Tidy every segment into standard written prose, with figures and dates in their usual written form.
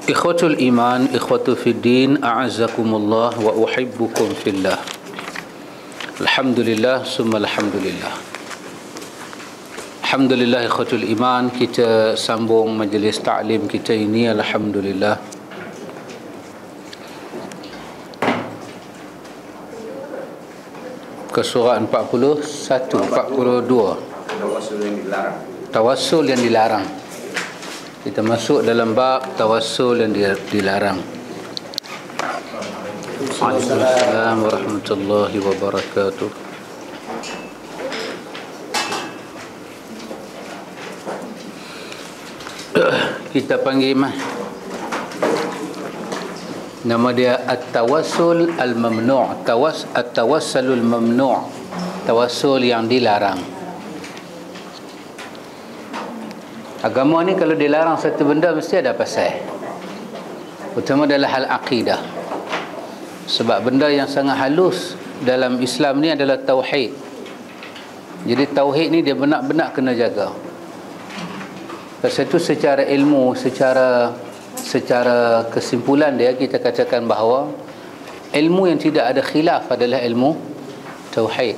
Ikhwatul iman, ikhwatu fiddin, a'azzakumullah wa uhibbukum fillah. Alhamdulillah, summa alhamdulillah. Alhamdulillah ikhwatul iman, kita sambung majlis ta'lim kita ini, alhamdulillah. Ke surah 41, 42. Tawassul yang dilarang. Kita masuk dalam bab tawassul yang dilarang. Waalaikumsalam warahmatullahi wabarakatuh. Kita panggil nama dia at-tawassul al-mamnu', at-tawassulul mamnu', tawassul yang dilarang. Agama ni kalau dilarang satu benda mesti ada pasal. Utama adalah hal akidah. Sebab benda yang sangat halus dalam Islam ni adalah tauhid. Jadi tauhid ni dia benar-benar kena jaga. Pasal itu secara ilmu, secara kesimpulan dia, kita katakan bahawa ilmu yang tidak ada khilaf adalah ilmu tauhid.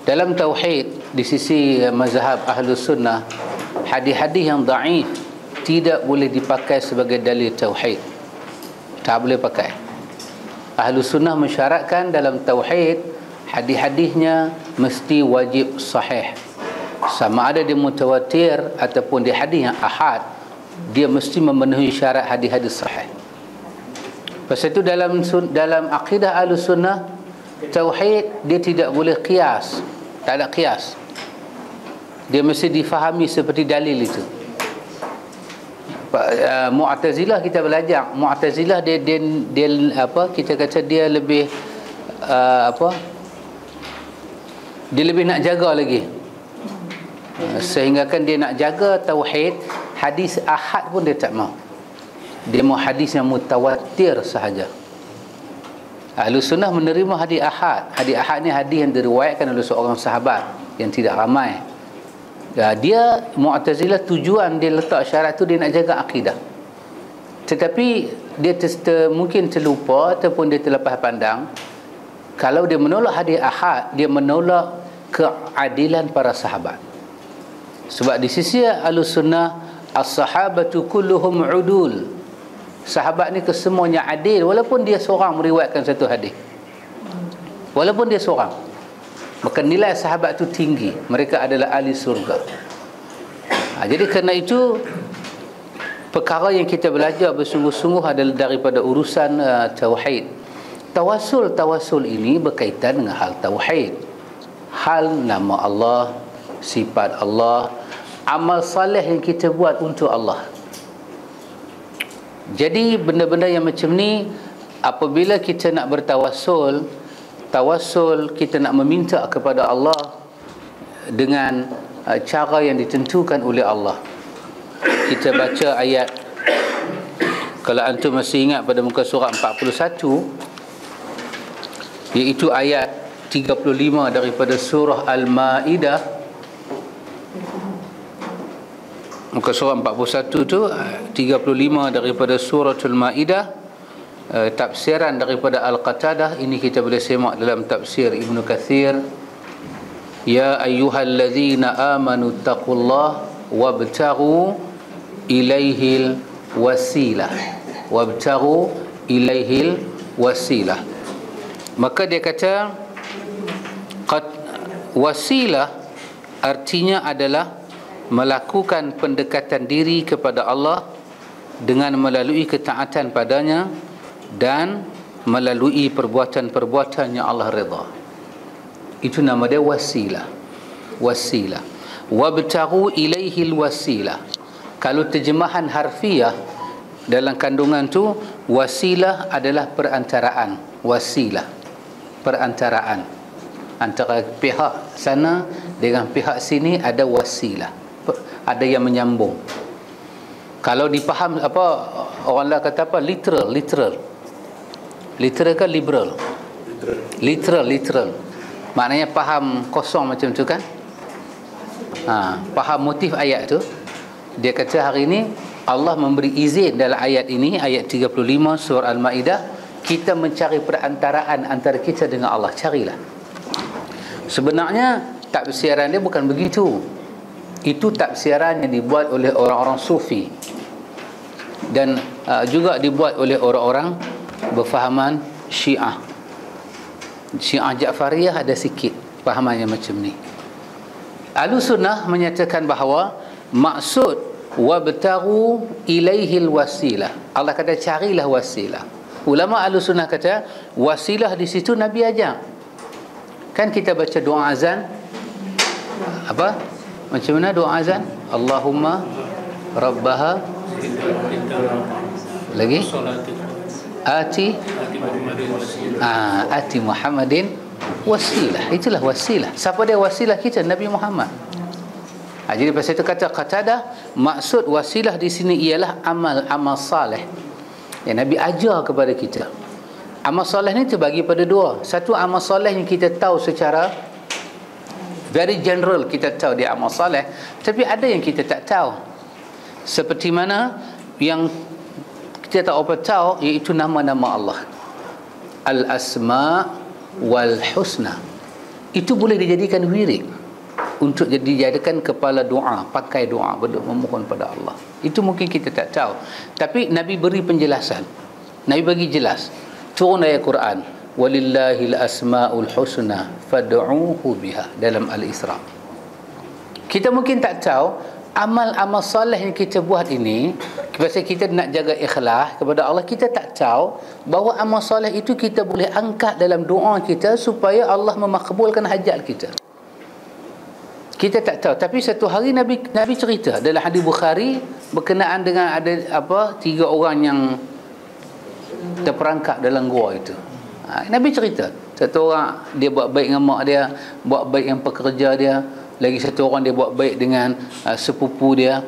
Dalam tauhid, di sisi mazhab Ahlus Sunnah, hadis-hadis yang dhaif tidak boleh dipakai sebagai dalil tauhid. Tak boleh pakai. Ahlus Sunnah mensyaratkan dalam tauhid hadis-hadisnya mesti wajib sahih. Sama ada dia mutawatir ataupun dia hadis yang ahad, dia mesti memenuhi syarat hadis-hadis sahih. Pasal itu dalam akidah Ahlus Sunnah, tauhid dia tidak boleh qiyas. Tak ada qiyas. Dia mesti difahami seperti dalil itu. Mu'tazilah kita belajar. Mu'tazilah dia apa, kita kata dia lebih dia lebih nak jaga lagi. Sehingga kan dia nak jaga tauhid, hadis ahad pun dia tak mau. Dia mau hadis yang mutawatir sahaja. Ahlus Sunnah menerima hadis ahad. Hadis ahad ni hadis yang diriwayatkan oleh seorang sahabat yang tidak ramai. Dia Mu'tazilah, tujuan dia letak syarat tu dia nak jaga akidah. Tetapi dia mungkin terlupa ataupun dia terlepas pandang, kalau dia menolak hadis ahad, dia menolak keadilan para sahabat. Sebab di sisi Ahlus Sunnah, as-sahabatu kulluhum udul. Sahabat ni kesemuanya adil, walaupun dia seorang meriwayatkan satu hadis. Walaupun dia seorang, maka nilai sahabat itu tinggi. Mereka adalah ahli surga. Jadi kerana itu, perkara yang kita belajar bersungguh-sungguh adalah daripada urusan tauhid. Tawassul ini berkaitan dengan hal tauhid. Hal nama Allah, sifat Allah, amal saleh yang kita buat untuk Allah. Jadi benda-benda yang macam ni, apabila kita nak bertawassul, kita nak meminta kepada Allah dengan cara yang ditentukan oleh Allah. Kita baca ayat, kalau antum masih ingat pada muka surah 41, iaitu ayat 35 daripada surah Al-Ma'idah. Muka surah 41 tu 35 daripada suratul Ma'idah. Tafsiran daripada Al-Qatadah ini kita boleh semak dalam tafsir Ibnu Katsir. Ya ayyuhallazina amanu taqullah wabtaghu ilaihil wasilah. Wabtaghu ilaihil wasilah. Maka dia kata wasilah artinya adalah melakukan pendekatan diri kepada Allah dengan melalui ketaatan padanya dan melalui perbuatan-perbuatan yang Allah redha. Itu nama dia wasilah. Wasilah. Wabtaghu ilaihil wasilah. Kalau terjemahan harfiah dalam kandungan tu, wasilah adalah perantaraan. Wasilah, perantaraan antara pihak sana dengan pihak sini, ada wasilah, ada yang menyambung. Kalau dipaham apa orang lah kata apa, literal kan liberal, literal maknanya faham kosong macam tu kan. Faham motif ayat tu. Dia kata hari ini Allah memberi izin dalam ayat ini, ayat 35 surah Al-Ma'idah, kita mencari perantaraan antara kita dengan Allah. Carilah. Sebenarnya tafsiran dia bukan begitu. Itu tafsiran yang dibuat oleh orang-orang sufi dan juga dibuat oleh orang-orang berfahaman Syiah. Syiah Ja'fariyah ada sikit fahamannya macam ni. Ahlussunnah menyatakan bahawa maksud wabtaghu ilaihil wasilah. Allah kata carilah wasilah. Ulama Ahlussunnah kata wasilah di situ Nabi ajar. Kan kita baca doa azan apa? Macam mana doa azan? Allahumma rabbaha lagi ati Muhammadin wasilah. Itulah wasilah. Siapa dia wasilah kita? Nabi Muhammad. Jadi pasal itu kata Qatadah, maksud wasilah di sini ialah amal saleh yang Nabi ajar kepada kita. Amal soleh ni terbagi pada dua. Satu, amal soleh yang kita tahu secara very general, kita tahu dia amal soleh. Tapi ada yang kita tak tahu. Seperti mana yang kita tak apa tahu, iaitu nama-nama Allah. Al-Asma' wal-Husna. Itu boleh dijadikan wirid untuk dijadikan kepala doa, pakai doa, memohon pada Allah. Itu mungkin kita tak tahu. Tapi Nabi beri penjelasan. Nabi bagi jelas. Turun ayat Quran, walillahil asma'ul husna fad'uuhu biha, dalam Al-Isra. Kita mungkin tak tahu amal-amal soleh yang kita buat ini, pasal kita nak jaga ikhlas kepada Allah, kita tak tahu bahawa amal soleh itu kita boleh angkat dalam doa kita supaya Allah memakbulkan hajat kita. Kita tak tahu. Tapi satu hari Nabi cerita dalam hadis Bukhari berkenaan dengan ada 3 orang yang terperangkap dalam gua itu. Nabi cerita, satu orang dia buat baik dengan mak dia, buat baik dengan pekerja dia, lagi satu orang dia buat baik dengan sepupu dia.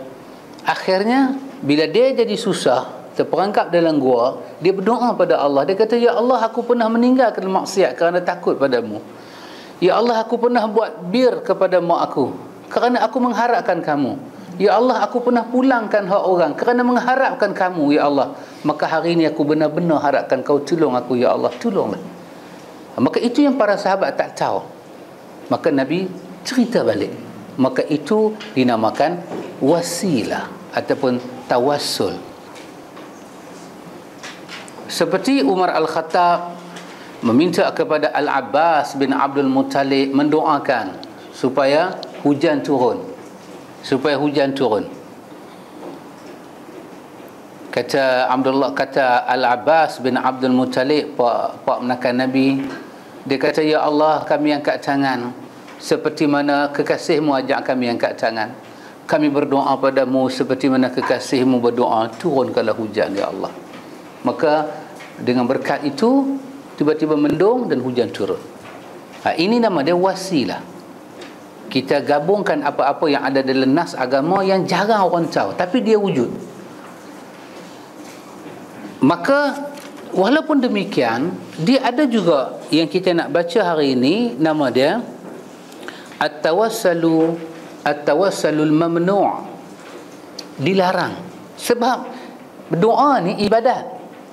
Akhirnya bila dia jadi susah, terperangkap dalam gua, dia berdoa pada Allah. Dia kata, ya Allah, aku pernah meninggalkan maksiat kerana takut padamu. Ya Allah, aku pernah buat bir kepada mak aku kerana aku mengharapkan kamu. Ya Allah, aku pernah pulangkan hak orang kerana mengharapkan kamu, ya Allah. Maka hari ini aku benar-benar harapkan kau tolong aku, ya Allah, tolonglah. Maka itu yang para sahabat tak tahu. Maka Nabi cerita balik. Maka itu dinamakan wasilah ataupun tawassul. Seperti Umar Al-Khattab meminta kepada Al-Abbas bin Abdul Muttalib mendoakan supaya hujan turun. Kata Al-Abbas bin Abdul Muttalib, pak menakan Nabi, dia kata, ya Allah, kami angkat tangan seperti mana kekasihmu ajak kami angkat tangan. Kami berdoa padamu seperti mana kekasihmu berdoa, turunkanlah hujan, ya Allah. Maka dengan berkat itu tiba-tiba mendung dan hujan turun. Ini nama dia wasilah. Kita gabungkan apa-apa yang ada dalam nas agama yang jarang orang tahu, tapi dia wujud. Maka walaupun demikian, dia ada juga yang kita nak baca hari ini, nama dia at-tawassulul mamnu', dilarang. Sebab doa ni ibadat.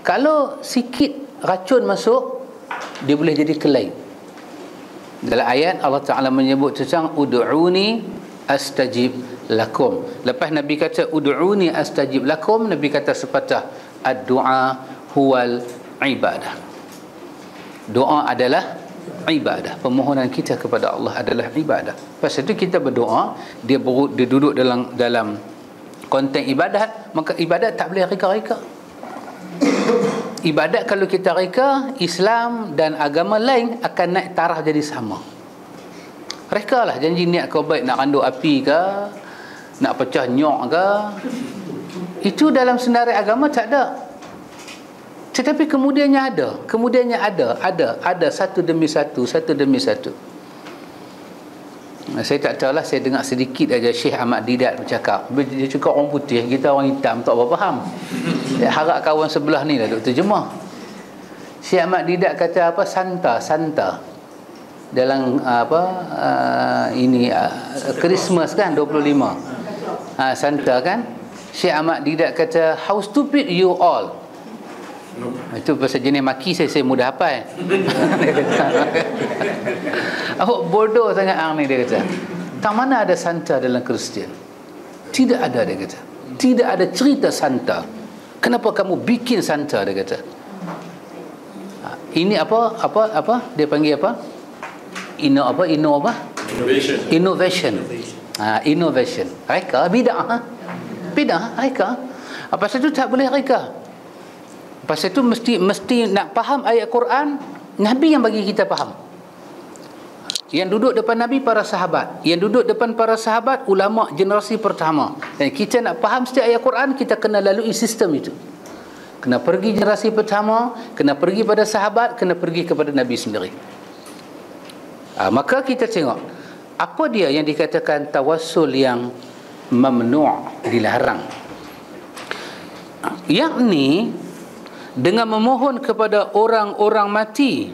Kalau sikit racun masuk, dia boleh jadi kelai. Dalam ayat Allah Ta'ala menyebut tentang ud'uni astajib lakum. Lepas Nabi kata ud'uni astajib lakum, Nabi kata sepatah ad-du'a huwal ibadah. Doa adalah ibadah. Permohonan kita kepada Allah adalah ibadah. Pasal itu kita berdoa, dia duduk dalam konteks ibadat, maka ibadat tak boleh reka-reka. Ibadat kalau kita reka, Islam dan agama lain akan naik taraf jadi sama. Reka lah, janji niat kau baik nak randuk api ke, nak pecah nyok ke, itu dalam senarai agama tak ada. Tetapi kemudiannya ada satu demi satu. Saya tak tahulah, saya dengar sedikit aja Syekh Ahmad Didat bercakap. Dia cakap orang putih, kita orang hitam tak apa faham. Saya harap kawan sebelah ni lah duk terjemah. Syekh Ahmad Didat kata apa? Santa dalam Christmas kan 25. Santa kan. Syekh Ahmad Didat kata, how stupid you all. Itu bahasa jenis maki saya mudah hafal. Dia kata, awak bodoh sangat ni, dia kata. Tak mana ada santa dalam Kristian? Tidak ada, dia kata. Tidak ada cerita santa. Kenapa kamu bikin santa, dia kata. Ini apa dia panggil apa? Innovation. Innovation. Reka bid'ah. Bid'ah reka. Pasal itu tak boleh reka. Pasal itu mesti nak faham ayat Quran, Nabi yang bagi kita faham. Yang duduk depan Nabi para sahabat, yang duduk depan para sahabat ulama generasi pertama. Dan kita nak faham setiap ayat Quran, kita kena lalui sistem itu. Kena pergi generasi pertama, kena pergi pada sahabat, kena pergi kepada Nabi sendiri. Maka kita tengok apa dia yang dikatakan tawassul yang mamnu', dilarang. Yakni dengan memohon kepada orang-orang mati.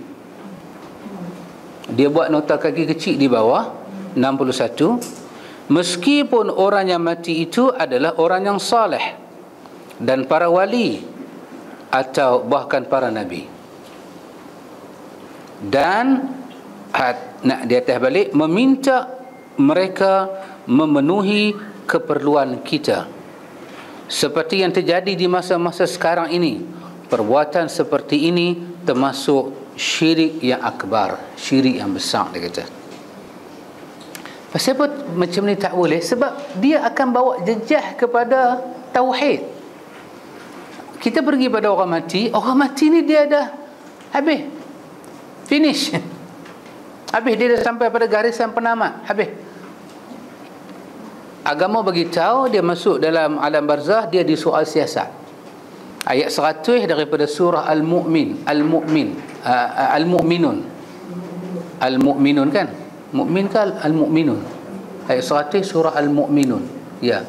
Dia buat nota kaki kecil di bawah 61, meskipun orang yang mati itu adalah orang yang saleh dan para wali atau bahkan para nabi. Dan nak di atas balik, meminta mereka memenuhi keperluan kita, seperti yang terjadi di masa-masa sekarang ini. Perbuatan seperti ini termasuk syirik yang akbar, syirik yang besar, dia kata. Pasal apa macam ni tak boleh? Sebab dia akan bawa jejak kepada tauhid. Kita pergi pada orang mati ni dia dah habis, finish. Habis, dia dah sampai pada garisan penamat, habis. Agama bagi tahu dia masuk dalam alam barzah, dia disoal siasat. Ayat 100 daripada surah Al-Mu'minun. Al-Mu'minun kan? Mu'min kan Al-Mu'minun. Ayat 100 surah Al-Mu'minun. Ya.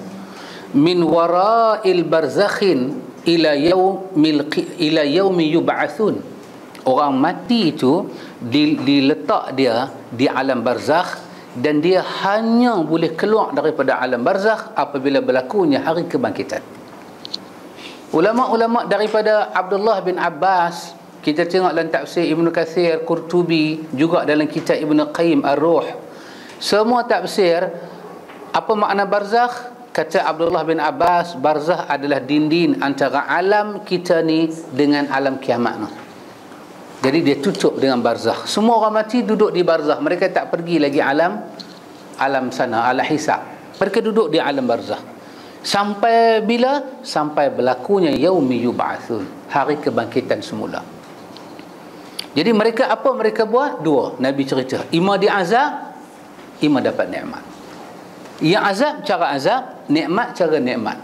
Min wara'il barzakhin ila yaumi yub'atsun. Orang mati itu diletak dia di alam barzakh, dan dia hanya boleh keluar daripada alam barzakh apabila berlakunya hari kebangkitan. Ulama-ulama daripada Abdullah bin Abbas, kita tengok dalam tafsir Ibn Kathir, Qurtubi, juga dalam kitab Ibn Qayyim Ar-Ruh, semua tafsir apa makna barzakh. Kata Abdullah bin Abbas, barzakh adalah dinding antara alam kita ni dengan alam kiamat ni. Jadi dia tutup dengan barzakh. Semua orang mati duduk di barzakh. Mereka tak pergi lagi alam sana, alam hisab. Mereka duduk di alam barzakh. Sampai bila? Sampai berlakunya yaumi yub'atsun, hari kebangkitan semula. Jadi mereka apa mereka buat? Dua, Nabi cerita. Ima diazab, ima dapat nikmat. Yang azab cara azab, nikmat cara nikmat.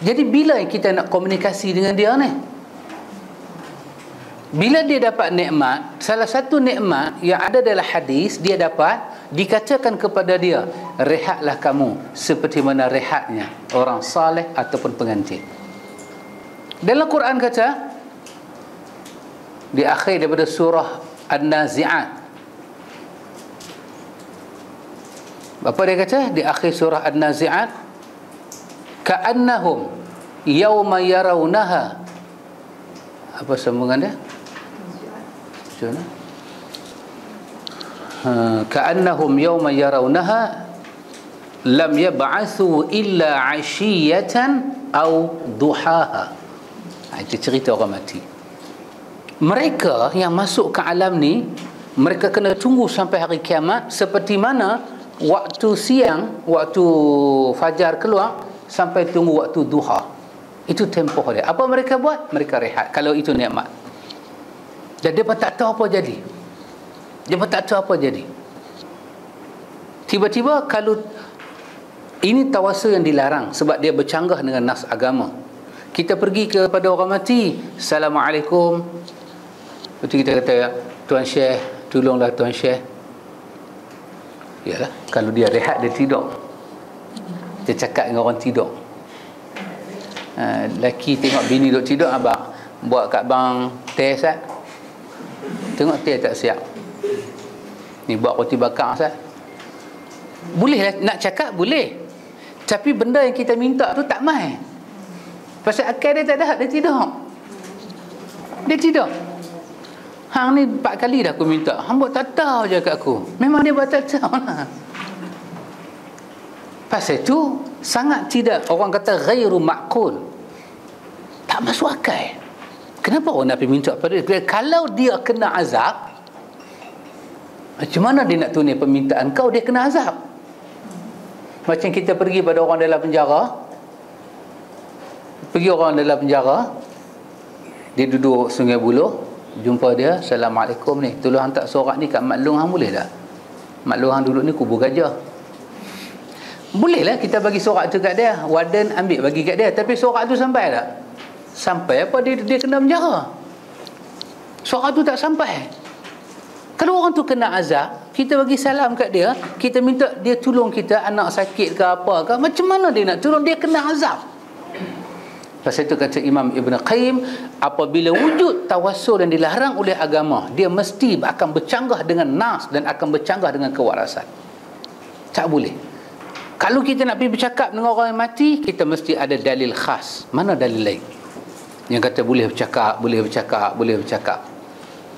Jadi bila kita nak komunikasi dengan dia ni? Bila dia dapat nikmat, salah satu nikmat yang ada dalam hadis, dia dapat dikatakan kepada dia, rehatlah kamu seperti mana rehatnya orang saleh ataupun pengantin. Dalam Quran kata di akhir daripada surah An-Nazi'at, apa dia kata di akhir surah An-Nazi'at? Ka'annahum yawma yarawnaha, apa sambungan dia? Ka'annahum yawma yarawnaha lam yab'athu illa 'ashiyatan aw duhaha. Itu cerita orang mati. Mereka yang masuk ke alam ni, mereka kena tunggu sampai hari kiamat, seperti mana waktu siang, waktu fajar keluar, sampai tunggu waktu duha. Itu tempoh dia. Apa mereka buat? Mereka rehat. Kalau itu nikmat. Dan dia pun tak tahu apa jadi. Dia pun tak tahu apa jadi. Tiba-tiba kalau ini tawassul yang dilarang sebab dia bercanggah dengan nas agama. Kita pergi kepada orang mati, Assalamualaikum. Lepas tu kita kata, Tuan Syekh, tolonglah Tuan Syekh. Yalah, kalau dia rehat, dia tidur. Dia cakap dengan orang tidur. Laki tengok bini duk tidur, abang buat kat bang teh sat. Tengok teh tak siap. Ni buat roti bakar sat. Boleh nak cakap boleh. Tapi benda yang kita minta tu tak mai. Pasal akal dia tak ada, dia tidur. Dia tidur. Hang ni 4 kali dah aku minta. Hang buat tak tahu je kat aku. Memang dia buat tak tahu lah. Pasal tu sangat tidak, orang kata ghairu ma'qul. Tak masuk akal. Kenapa orang nak pergi minta pada dia? Kalau dia kena azab, macam mana dia nak tunai permintaan kau, dia kena azab? Macam kita pergi pada orang dalam penjara. Pergi orang dalam penjara, dia duduk Sungai Buloh, jumpa dia, Assalamualaikum ni, tolong hantar sorak ni kat Mak Long hang boleh tak? Mak Long hang duduk ni kubur gajah. Boleh lah kita bagi sorak tu kat dia, warden ambil bagi kat dia. Tapi sorak tu sampai tak? Sampai apa, dia kena penjara. Sorak tu tak sampai. Kalau orang tu kena azab, kita bagi salam kat dia, kita minta dia tolong kita, anak sakit ke apa ke, macam mana dia nak tolong? Dia kena azab. Pasal itu kata Imam Ibn Qayyim, apabila wujud tawassul yang dilarang oleh agama, dia mesti akan bercanggah dengan nas dan akan bercanggah dengan kewarasan. Tak boleh. Kalau kita nak pergi bercakap dengan orang yang mati, kita mesti ada dalil khas. Mana dalil lain yang kata boleh bercakap, boleh bercakap, boleh bercakap?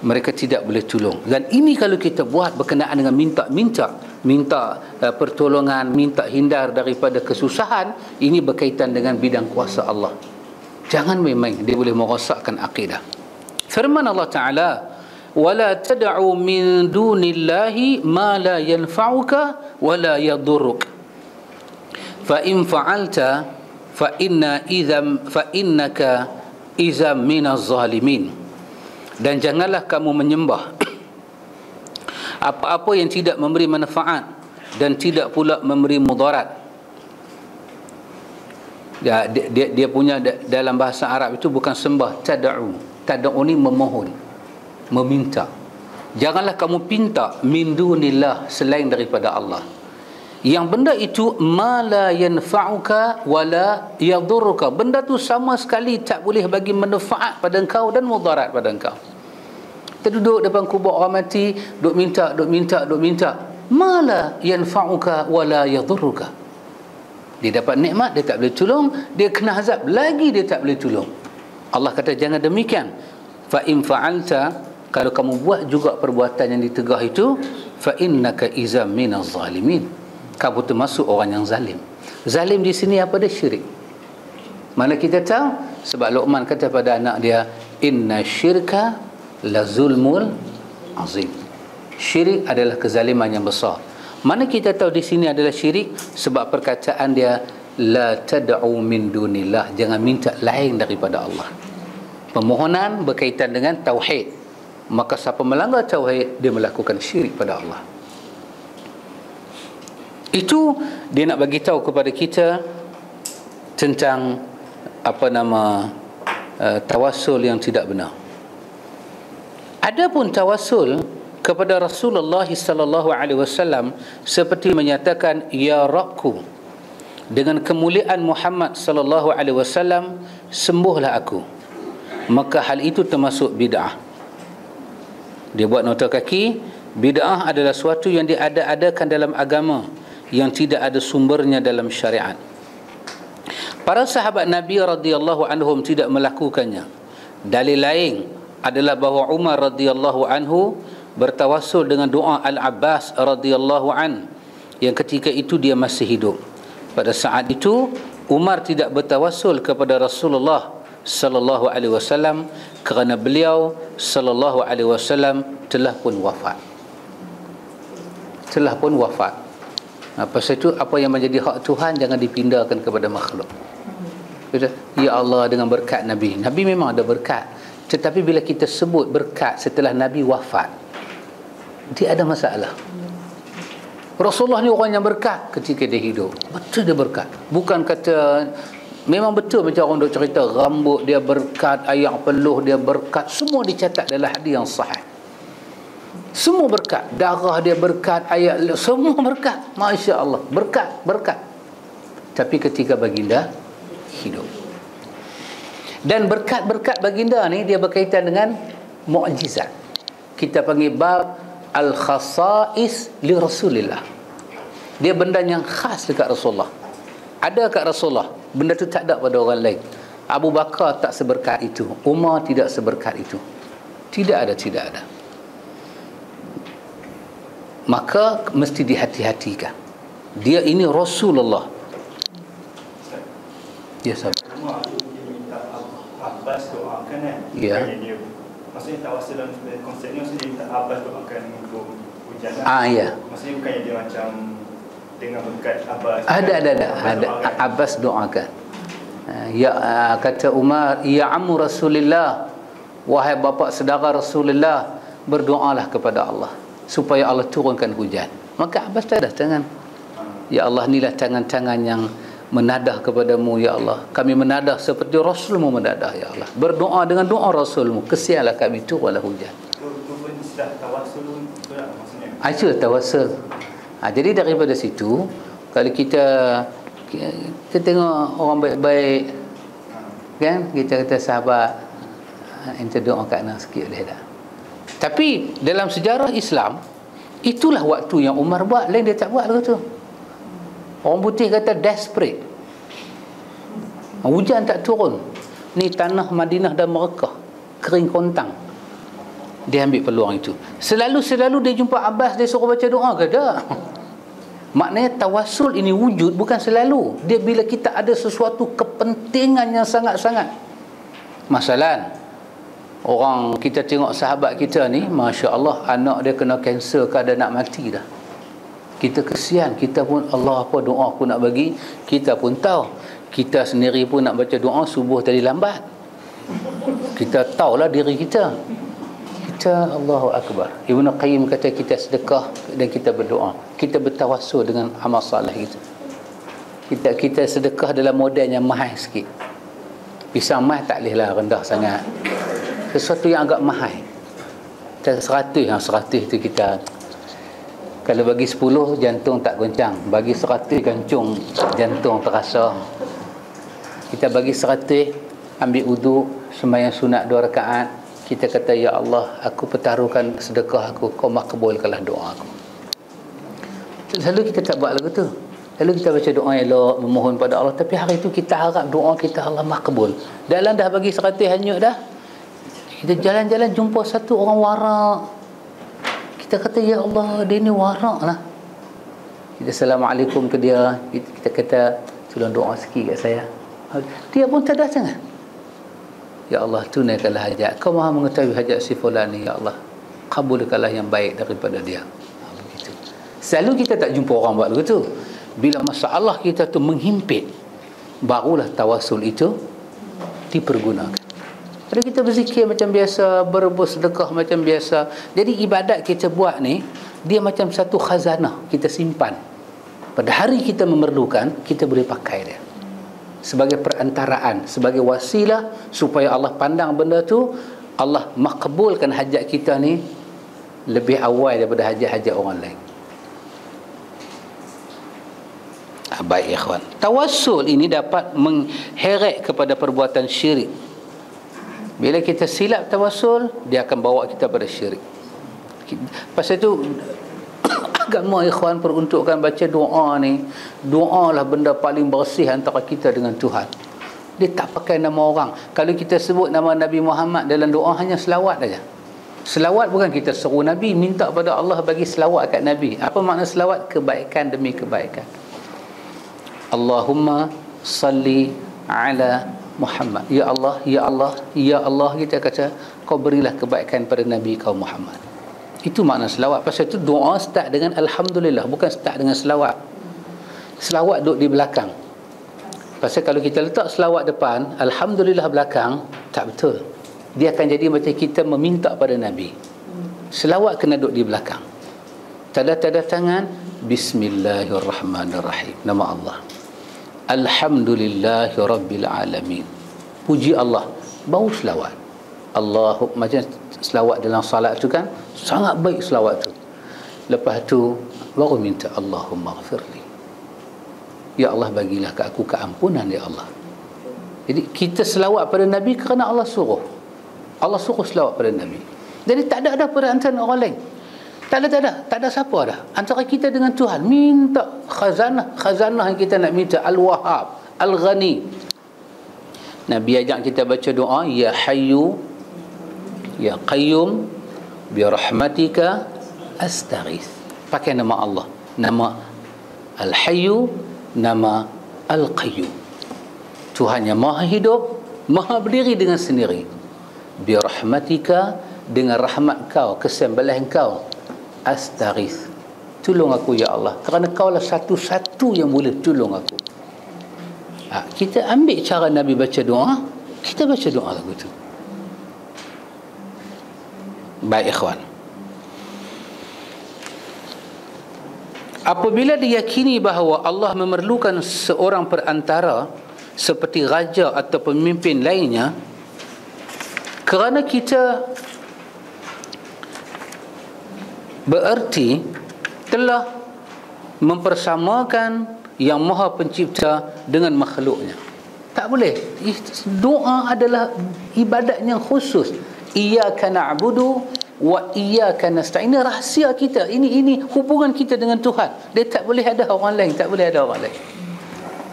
Mereka tidak boleh tolong. Dan ini kalau kita buat berkenaan dengan minta pertolongan, minta hindar daripada kesusahan, ini berkaitan dengan bidang kuasa Allah. Jangan main-main, dia boleh merosakkan akidah. Firman Allah Ta'ala, وَلَا تَدْعُوا مِن دُونِ اللَّهِ مَا لَا يَنْفَعُكَ وَلَا يَضُرُّكَ فَإِنْ فَعَلْتَ فَإِنَّكَ إِذًا مِنَ الظَّالِمِينَ. Dan janganlah kamu menyembah apa-apa yang tidak memberi manfaat dan tidak pula memberi mudarat. Dia punya dalam bahasa Arab itu bukan sembah, tad'u ni memohon, meminta. Janganlah kamu pinta min dunillah, selain daripada Allah, yang benda itu ma la yanfa'uka wala yadurruka, benda tu sama sekali tak boleh bagi manfaat pada engkau dan mudarat pada engkau. Kita duduk depan kubur orang mati, duk minta, ma la yanfa'uka wala yadurruka. Dia dapat nikmat, dia tak boleh tolong. Dia kena azab, lagi dia tak boleh tolong. Allah kata jangan demikian. Fa in fa'alta, kalau kamu buat juga perbuatan yang ditegah itu, fa innaka izam minaz zalimin, kamu termasuk orang yang zalim. Zalim di sini apa dia? Syirik. Mana kita tahu? Sebab Luqman kata pada anak dia, inna syirka la zulmul azim. Syirik adalah kezaliman yang besar. Mana kita tahu di sini adalah syirik? Sebab perkataan dia, la tad'u min dunillah, jangan minta lain daripada Allah. Permohonan berkaitan dengan tauhid. Maka siapa melanggar tauhid, dia melakukan syirik pada Allah. Itu dia nak bagi tahu kepada kita tentang tawassul yang tidak benar. Adapun tawassul kepada Rasulullah sallallahu alaihi wasallam seperti menyatakan ya Rabbku, dengan kemuliaan Muhammad sallallahu alaihi wasallam sembuhlah aku, maka hal itu termasuk bid'ah. Dia buat nota kaki, bid'ah adalah suatu yang diada-adakan dalam agama yang tidak ada sumbernya dalam syariat. Para sahabat Nabi radhiyallahu anhum tidak melakukannya. Dalil lain adalah bahawa Umar radhiyallahu anhu bertawassul dengan doa Al-Abbas radhiyallahu an, yang ketika itu dia masih hidup. Pada saat itu Umar tidak bertawassul kepada Rasulullah sallallahu alaihi wasallam kerana beliau sallallahu alaihi wasallam telah pun wafat. Pasal itu apa yang menjadi hak Tuhan jangan dipindahkan kepada makhluk. Ya Allah, dengan berkat Nabi memang ada berkat, tetapi bila kita sebut berkat setelah Nabi wafat, dia ada masalah. Rasulullah ni orang yang berkat ketika dia hidup. Betul dia berkat. Bukan kata, memang betul macam orang duk cerita rambut dia berkat, air peluh dia berkat, semua dicatat dalam hadis yang sahih. Semua berkat. Darah dia berkat, air, semua berkat. Masya Allah, berkat. Tapi ketika baginda hidup, dan berkat-berkat baginda ni dia berkaitan dengan mukjizat. Kita panggil bab al-khasais li Rasulillah. Dia benda yang khas dekat Rasulullah. Ada kat Rasulullah, benda tu tak ada pada orang lain. Abu Bakar tak seberkat itu, Umar tidak seberkat itu. Tidak ada. Maka mesti dihati-hatikan. Dia ini Rasulullah. Ya, sahabat. Umar dia minta Abbas doakan kan. Ya. Dia maksudnya tawassul dalam konsep ni, maksudnya dia minta Abbas doakan untuk hujan. Ya. Maksudnya bukannya dia macam dengan berkat Abbas. Ada. Abbas doakan. Ya, kata Umar, ya ammu Rasulullah, wahai bapa saudara Rasulullah, berdoalah kepada Allah supaya Allah turunkan hujan. Maka Abbas tadah tangan. Ya Allah, inilah tangan-tangan yang menadah kepadamu, ya Allah. Kami menadah seperti Rasulmu menadah, ya Allah. Berdoa dengan doa Rasulmu, kesianlah kami, turunlah hujan. Itu pun sudah tawassul pula maksudnya. Itu tawassul. Jadi daripada situ, kalau kita tengok orang baik-baik, kan, kita kata sahabat, ente doa kat nak sikit boleh tak? Tapi dalam sejarah Islam, itulah waktu yang Umar buat, lain dia tak buat lagu tu. Orang putih kata desperate, hujan tak turun, ni tanah Madinah dan Mekah kering kontang. Dia ambil peluang itu. Selalu dia jumpa Abbas, dia suruh baca doa ke tak? Maknanya tawassul ini wujud bukan selalu. Dia bila kita ada sesuatu kepentingan yang sangat-sangat. Masalan, orang kita tengok sahabat kita ni, Masya Allah, anak dia kena kanser ke, ada nak mati dah. Kita kesian, kita pun Allah apa doa aku nak bagi, kita pun tahu. Kita sendiri pun nak baca doa subuh tadi lambat. Kita tahulah diri kita. Kita Allahu Akbar. Ibnu Qayyim kata kita sedekah dan kita berdoa. Kita bertawassul dengan amal soleh kita. Kita sedekah dalam model yang mahal sikit. Pisang mahal tak bolehlah rendah sangat. Sesuatu yang agak mahal. 100 itu kita, kalau bagi 10 jantung tak goncang, bagi 100 gancung jantung terasa. Kita bagi 100, ambil wudu, sembahyang sunat 2 rakaat, kita kata, ya Allah, aku pertaruhkan sedekah aku, kau makbulkanlah doa aku. Selalu kita tak buat lagu tu. Lalu kita baca doa elok, memohon pada Allah, tapi hari itu kita harap doa kita Allah makbul. Dalam dah bagi 100 hanyut dah, kita jalan-jalan jumpa satu orang warak. Kita kata, ya Allah, dia ni warak lah. Kita Assalamualaikum ke dia, kita kata, tolong doa sikit kat saya. Dia pun tak datang. Ya Allah, tunaikanlah hajat. Kau maha mengetahui hajat si fulan ni, ya Allah. Kabulkanlah yang baik daripada dia. Begitu. Selalu kita tak jumpa orang buat begitu. Bila masalah kita tu menghimpit, barulah tawassul itu dipergunakan. Kalau kita berzikir macam biasa, berebus sedekah macam biasa, jadi ibadat kita buat ni, dia macam satu khazanah kita simpan. Pada hari kita memerlukan, kita boleh pakai dia sebagai perantaraan, sebagai wasilah supaya Allah pandang benda tu, Allah makbulkan hajat kita ni lebih awal daripada hajat-hajat orang lain. Baik ikhwan, tawassul ini dapat mengheret kepada perbuatan syirik. Bila kita silap tawassul, dia akan bawa kita pada syirik. Pasal itu agama ikhwan peruntukkan baca doa ni. Doa lah benda paling bersih antara kita dengan Tuhan. Dia tak pakai nama orang. Kalau kita sebut nama Nabi Muhammad dalam doa, hanya selawat saja. Selawat bukan kita seru Nabi, minta pada Allah bagi selawat kat Nabi. Apa makna selawat? Kebaikan demi kebaikan. Allahumma salli ala Muhammad. Ya Allah, ya Allah, ya Allah, kita kata, kau berilah kebaikan pada Nabi kau Muhammad. Itu makna selawat. Pasal itu doa start dengan Alhamdulillah, bukan start dengan selawat. Selawat duduk di belakang. Pasal kalau kita letak selawat depan, Alhamdulillah belakang, tak betul. Dia akan jadi macam kita meminta pada Nabi. Selawat kena duduk di belakang. Tanda tangan, Bismillahirrahmanirrahim, nama Allah. Alhamdulillahi Rabbil Alamin. Puji Allah. Baru selawat. Macam selawat dalam salat tu kan, sangat baik selawat tu. Lepas tu baru minta Allahumma ghafirli. Ya Allah, bagilah ke aku keampunan, ya Allah. Jadi kita selawat pada Nabi kerana Allah suruh. Allah suruh selawat pada Nabi. Jadi tak ada pada antara orang lain. Tak ada siapa dah. Antara kita dengan Tuhan, minta khazanah yang kita nak minta, Al-Wahhab, Al-Ghani. Nabi ajak kita baca doa, ya hayyu ya qayyum bi rahmatika astaghith. Pakai nama Allah, nama Al-Hayyu, nama Al-Qayyum. Tuhan yang maha hidup, maha berdiri dengan sendiri. Bi rahmatika, dengan rahmat kau, kesembalan kau, astaghith, tolong aku ya Allah, kerana kau lah satu-satu yang boleh tolong aku. Kita ambil cara Nabi baca doa, kita baca doa lagu tu. Baik ikhwan, apabila diyakini bahawa Allah memerlukan seorang perantara seperti raja atau pemimpin lainnya, kerana kita bererti telah mempersamakan yang maha pencipta dengan makhluknya. Tak boleh. Doa adalah ibadat yang khusus. Iyyaka na'budu wa iyyaka nasta'in. Ini rahsia kita. Ini hubungan kita dengan Tuhan. Dia tak boleh ada orang lain, tak boleh ada orang lain.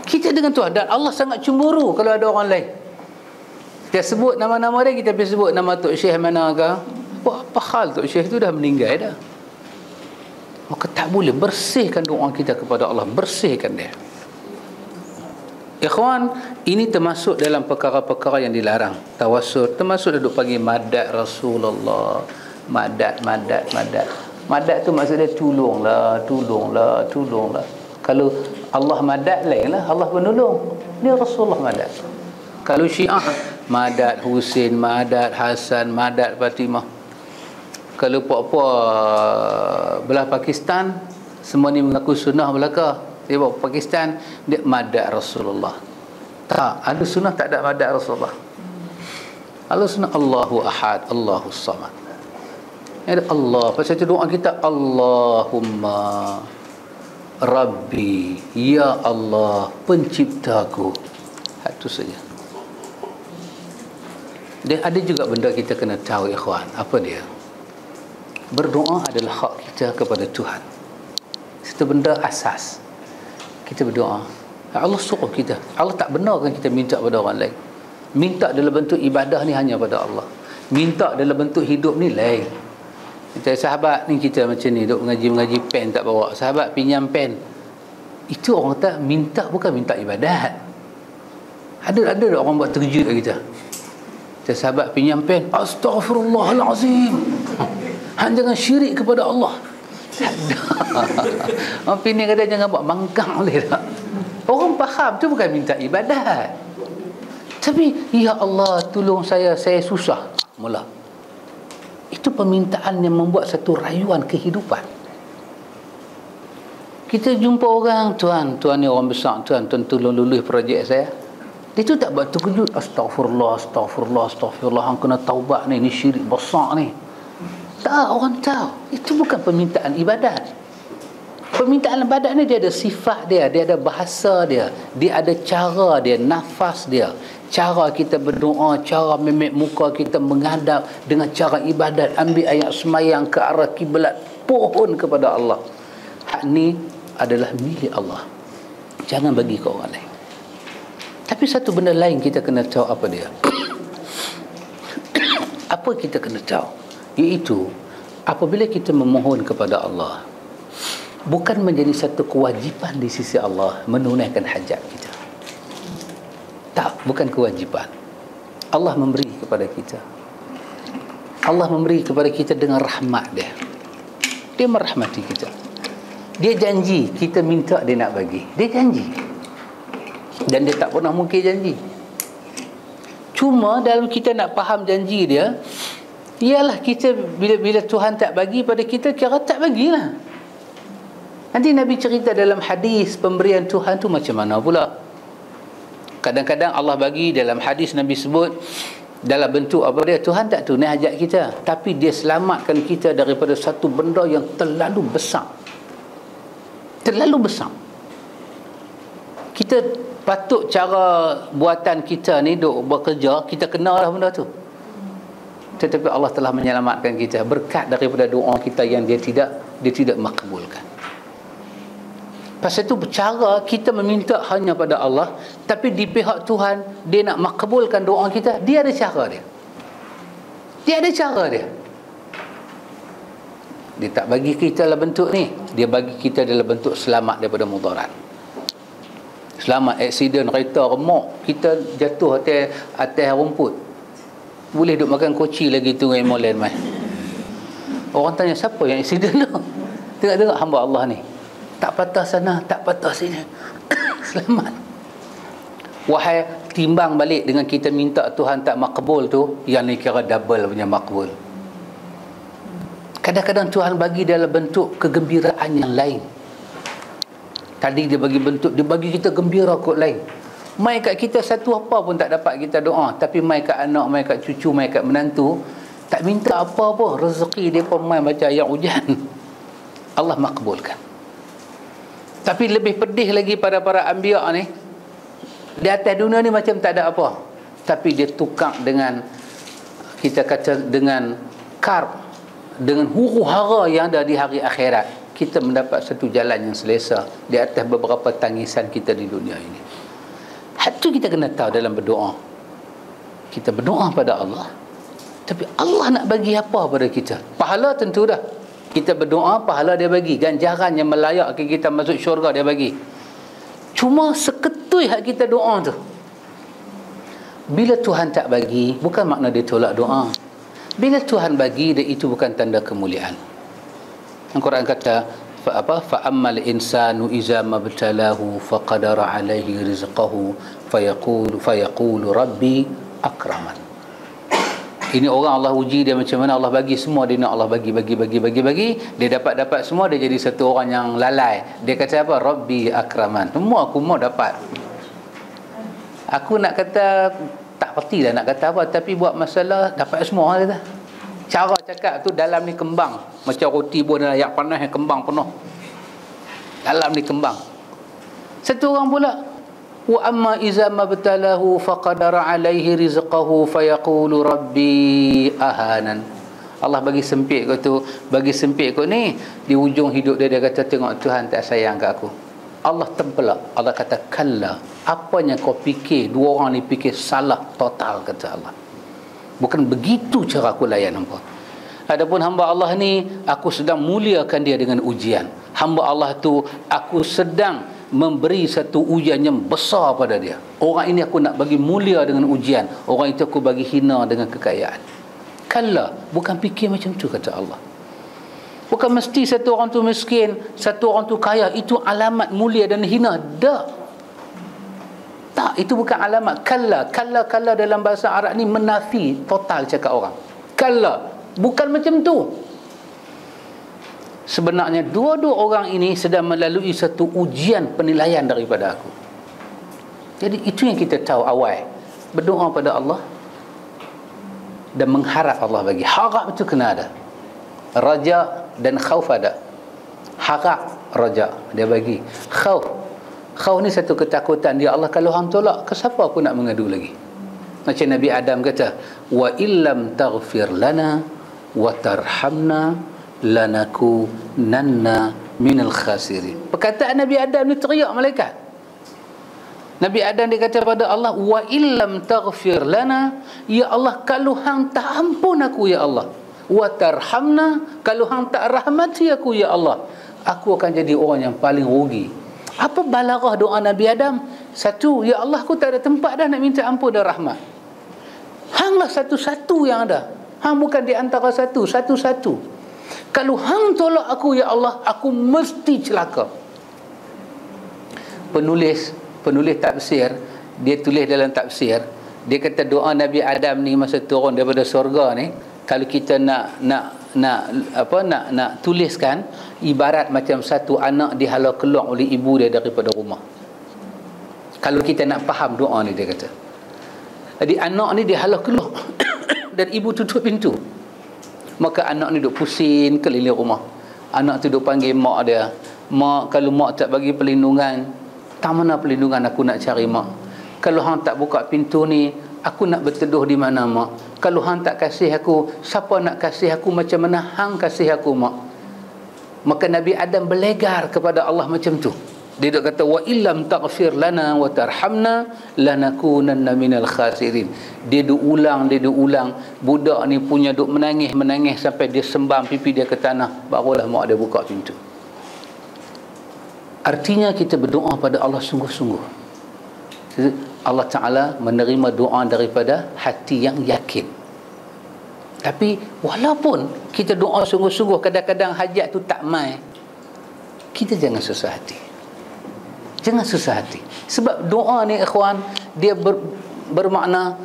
Kita dengan Tuhan, dan Allah sangat cemburu kalau ada orang lain. Kita sebut nama-nama dia, kita pergi sebut nama Tok Syekh mana ke. Wah, apa hal Tok Syekh tu dah meninggal dah. Maka tak boleh. Bersihkan doa kita kepada Allah, bersihkan dia. Ikhwan, ini termasuk dalam perkara-perkara yang dilarang. Tawassul, termasuk duduk panggil madad Rasulullah. Madad. Madad tu maksudnya tolonglah. Kalau Allah madad lain lah, Allah penolong. Dia Rasulullah madad. Kalau Syiah, madad Husin, madad Hasan, madad Fatimah. Kalau puak-puak belah Pakistan, semua ni mengaku sunnah belaka. Dia bawa Pakistan, dia madad Rasulullah. Tak, ada sunnah tak ada madad Rasulullah. Ada sunnah Allahu Ahad, Allahu Samad. Ada Allah. Pasal itu doa kita, Allahumma Rabbi, ya Allah penciptaku. Itu saja. Dan ada juga benda kita kena tahu ikhwan. Apa dia? Berdoa adalah hak kita kepada Tuhan. Itu benda asas. Kita berdoa, Allah suruh kita. Allah tak benarkan kita minta pada orang lain. Minta dalam bentuk ibadah ni hanya pada Allah. Minta dalam bentuk hidup ni lain. Kita sahabat ni, kita macam ni duk mengaji pen tak bawa. Sahabat pinjam pen. Itu orang kata minta, bukan minta ibadat. Ada orang buat terkejut kita. Kita sahabat pinjam pen, astaghfirullahalazim. Han, jangan syirik kepada Allah. Orang Penang kata jangan buat mangkang boleh tak? Orang faham tu bukan minta ibadat. Tapi ya Allah tolong saya susah. Mula. Itu permintaan yang membuat satu rayuan kehidupan. Kita jumpa orang, Tuhan ni orang besar, Tuhan tolong lulus projek saya. Dia tu tak buat terkejut, astagfirullah, hang kena taubat ni syirik besar ni. Tak, orang tahu. Itu bukan permintaan ibadat. Permintaan ibadat ni dia ada sifat dia ada bahasa dia ada cara dia, nafas dia, cara kita berdoa, cara memek muka kita menghadap dengan cara ibadat, ambil ayat semayang ke arah kiblat, pohon kepada Allah. Hak ni adalah milik Allah. Jangan bagi ke orang lain. Tapi satu benda lain kita kena tahu apa dia. Apa kita kena tahu? Iaitu apabila kita memohon kepada Allah, bukan menjadi satu kewajipan di sisi Allah menunaikan hajat kita. Tak, bukan kewajipan. Allah memberi kepada kita. Allah memberi kepada kita dengan rahmat dia. Dia merahmati kita. Dia janji kita minta dia nak bagi. Dia janji. Dan dia tak pernah mungkir janji. Cuma dalam kita nak faham janji dia, ialah kita bila Tuhan tak bagi pada kita, kira tak bagilah. Nanti Nabi cerita dalam hadis pemberian Tuhan tu macam mana pula. Kadang-kadang Allah bagi dalam hadis, Nabi sebut dalam bentuk apa dia, Tuhan tak tunai hajat kita, tapi dia selamatkan kita daripada satu benda yang terlalu besar. Terlalu besar. Kita patut cara buatan kita ni duk bekerja, kita kenal lah benda tu. Tetapi Allah telah menyelamatkan kita berkat daripada doa kita yang dia tidak makbulkan. Pasal itu cara kita meminta hanya pada Allah, tapi di pihak Tuhan dia nak makbulkan doa kita, dia ada cara dia. Dia ada cara dia. Dia tak bagi kita dalam bentuk ni, dia bagi kita dalam bentuk selamat daripada mudarat. Selamat aksiden kereta remuk, kita jatuh atas rumput, boleh duk makan koci lagi tu dengan molen mai. Orang tanya siapa yang aksiden tu? Tengok-tengok hamba Allah ni, tak patah sana, tak patah sini. Selamat. Wahai, timbang balik dengan kita minta Tuhan tak makbul tu, yang ni kira double punya makbul. Kadang-kadang Tuhan bagi dalam bentuk kegembiraan yang lain. Tadi dia bagi bentuk, dia bagi kita gembira kot lain. Mai kat kita satu apa pun tak dapat kita doa, tapi mai kat anak, mai kat cucu, mai kat menantu, tak minta apa-apa, rezeki dia pun mai baca ayat hujan, Allah makbulkan. Tapi lebih pedih lagi pada para anbiya ni, di atas dunia ni macam tak ada apa, tapi dia tukar dengan, kita kata, dengan karb, dengan huru hara yang ada di hari akhirat. Kita mendapat satu jalan yang selesa di atas beberapa tangisan kita di dunia ini. Itu kita kena tahu dalam berdoa. Kita berdoa pada Allah, tapi Allah nak bagi apa pada kita? Pahala tentu dah. Kita berdoa, pahala dia bagi. Ganjaran yang melayakkan kita masuk syurga dia bagi. Cuma seketui hak kita doa tu. Bila Tuhan tak bagi, bukan makna dia tolak doa. Bila Tuhan bagi, dia itu bukan tanda kemuliaan. Al-Quran kata, fa ammal insanu iza mabtalahu faqadara alaihi rizqahu fayaqulu rabbi akraman. Ini orang Allah uji dia macam mana, Allah bagi semua, dia nak Allah bagi, dia dapat semua, dia jadi satu orang yang lalai. Dia kata apa? Rabbi akraman. Semua aku mau dapat. Aku nak kata, tak pasti lah nak kata apa, tapi buat masalah dapat semua kata. Cara cakap tu dalam ni kembang, macam roti pun ada ayak panas yang kembang penuh. Dalam ni kembang. Satu orang pula, wa amma iza mabtalahu faqadara alaihi rizqahu fayaqulu rabbi ahanan. Allah bagi sempit kau tu, bagi sempit kau ni, di ujung hidup dia, dia kata tengok Tuhan tak sayang kat aku. Allah tempelak. Allah kata kalla, apa yang kau fikir, dua orang ni fikir salah total, kata Allah. Bukan begitu cara aku layan hamba. Adapun hamba Allah ni, aku sedang muliakan dia dengan ujian. Hamba Allah tu, aku sedang memberi satu ujian yang besar pada dia. Orang ini aku nak bagi mulia dengan ujian, orang itu aku bagi hina dengan kekayaan. Kalla, bukan fikir macam tu, kata Allah. Bukan mesti satu orang tu miskin, satu orang tu kaya, itu alamat mulia dan hina. Tak, itu bukan alamat. Kalla dalam bahasa Arab ni menafi total cakap orang. Kalla, bukan macam tu. Sebenarnya dua-dua orang ini sedang melalui satu ujian penilaian daripada aku. Jadi itu yang kita tahu awal. Berdoa pada Allah dan mengharap Allah bagi. Harap itu kena ada. Raja dan khauf ada. Harap, raja, dia bagi. Khauf ni satu ketakutan. Ya Allah, kalau hang tolak, ke siapa aku nak mengadu lagi? Macam Nabi Adam kata, wa illam taghfir lana wa tarhamna lanakunanna minal khasirin. Perkataan Nabi Adam ni teriak malaikat. Nabi Adam dia kata pada Allah, wa illam taghfir lana, ya Allah, kalau hang tak ampun aku, ya Allah, wa tarhamna, kalau hang tak rahmati aku, ya Allah, aku akan jadi orang yang paling rugi. Apa balaghah doa Nabi Adam? Satu, ya Allah, aku tak ada tempat dah nak minta ampun dan rahmat. Hanglah satu-satu yang ada. Hang bukan di antara satu-satu. Kalau hang tolak aku, ya Allah, aku mesti celaka. Penulis tafsir, dia tulis dalam tafsir, dia kata doa Nabi Adam ni masa turun daripada surga ni, kalau kita nak tuliskan, ibarat macam satu anak dihalau keluar oleh ibu dia daripada rumah. Kalau kita nak faham doa ni, dia kata, jadi anak ni dihalau keluar dan ibu tutup pintu, maka anak ni duk pusing keliling rumah. Anak tu duk panggil mak dia, mak, kalau mak tak bagi perlindungan, tak mana perlindungan aku nak cari mak? Kalau hang tak buka pintu ni, aku nak berteduh di mana mak? Kalau hang tak kasih aku, siapa nak kasih aku macam mana hang kasih aku mak? Maka Nabi Adam berlegar kepada Allah macam tu. Dia duk kata wa illam taghfir lana wa tarhamna lanakunanna minal khasirin. Dia duk ulang. Budak ni punya duk menangis sampai dia sembam pipi dia ke tanah, barulah mak dia buka pintu. Artinya kita berdoa pada Allah sungguh-sungguh. Allah Ta'ala menerima doa daripada hati yang yakin. Tapi walaupun kita doa sungguh-sungguh, kadang-kadang hajat tu tak mai, kita jangan susah hati. Jangan susah hati. Sebab doa ni ikhwan, dia bermakna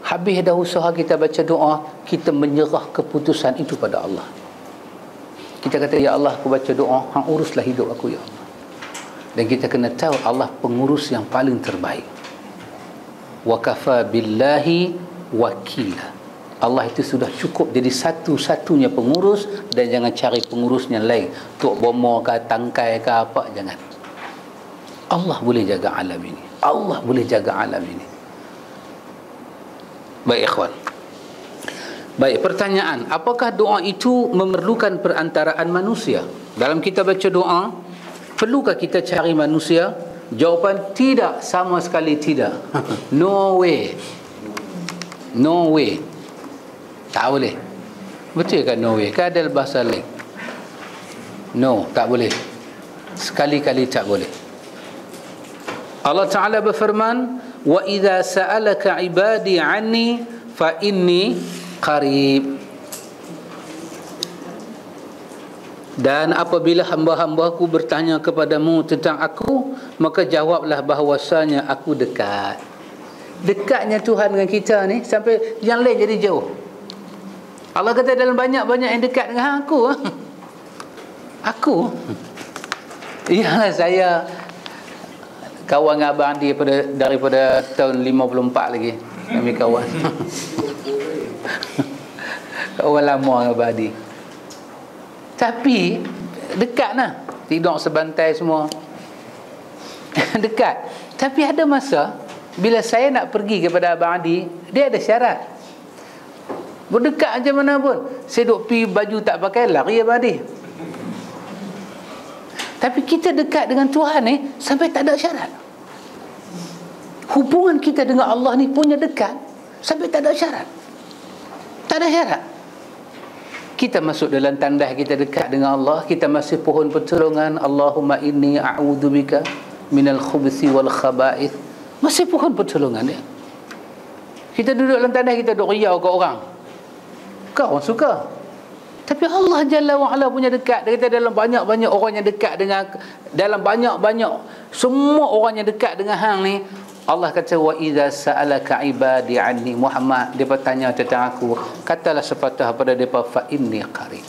habis dah usaha kita baca doa, kita menyerah keputusan itu pada Allah. Kita kata, ya Allah, aku baca doa, hang uruslah hidup aku, ya Allah. Dan kita kena tahu Allah pengurus yang paling terbaik. Wa kafa billahi wakila. Allah itu sudah cukup jadi satu-satunya pengurus, dan jangan cari pengurusnya lain. Tok bomo ke tangkai ke apa, jangan. Allah boleh jaga alam ini. Allah boleh jaga alam ini. Baik ikhwan. Baik, pertanyaan, apakah doa itu memerlukan perantaraan manusia? Dalam kita baca doa, perlukah kita cari manusia? Jawapan tidak, sama sekali tidak. No way. No way. Tak boleh. Betul kan no way? Kan ada bahasa lain. No, tak boleh. Sekali-kali tak boleh. Allah Ta'ala berfirman, wa idza sa'alaka ibadi anni fa inni qarib. Dan apabila hamba-hambaku bertanya kepadamu tentang aku, maka jawablah bahawasanya aku dekat. Dekatnya Tuhan dengan kita ni sampai yang lain jadi jauh. Allah kata dalam banyak-banyak yang dekat dengan aku. Aku. Iyalah, saya kawan dengan Abang Andi daripada tahun 54 lagi. Kami kawan. Kawan lama dengan Abang Andi. Tapi dekat lah. Tidur sebantai semua. Dekat. Tapi ada masa bila saya nak pergi kepada Abang Adi, dia ada syarat. Berdekat macam mana pun, saya duk pergi baju tak pakai, lari Abang Adi. Tapi kita dekat dengan Tuhan ni sampai tak ada syarat. Hubungan kita dengan Allah ni punya dekat sampai tak ada syarat. Tak ada syarat. Kita masuk dalam tandas kita dekat dengan Allah, kita masih pohon pertolongan, Allahumma inni a'udzubika minal khubuthi wal khaba'ith. Masih pohon pertolongan dia. Kita duduk dalam tandas, kita duduk riau ke orang. Kau orang suka. Tapi Allah Jalla wa'ala punya dekat. Dia kata dalam banyak-banyak orang yang dekat dengan, dalam banyak-banyak semua orang yang dekat dengan hang ni, Allah kata wa idza sa'alaka ibadi anni Muhammad, dia bertanya tentang aku, katalah sepatah pada depa fa inni qarib.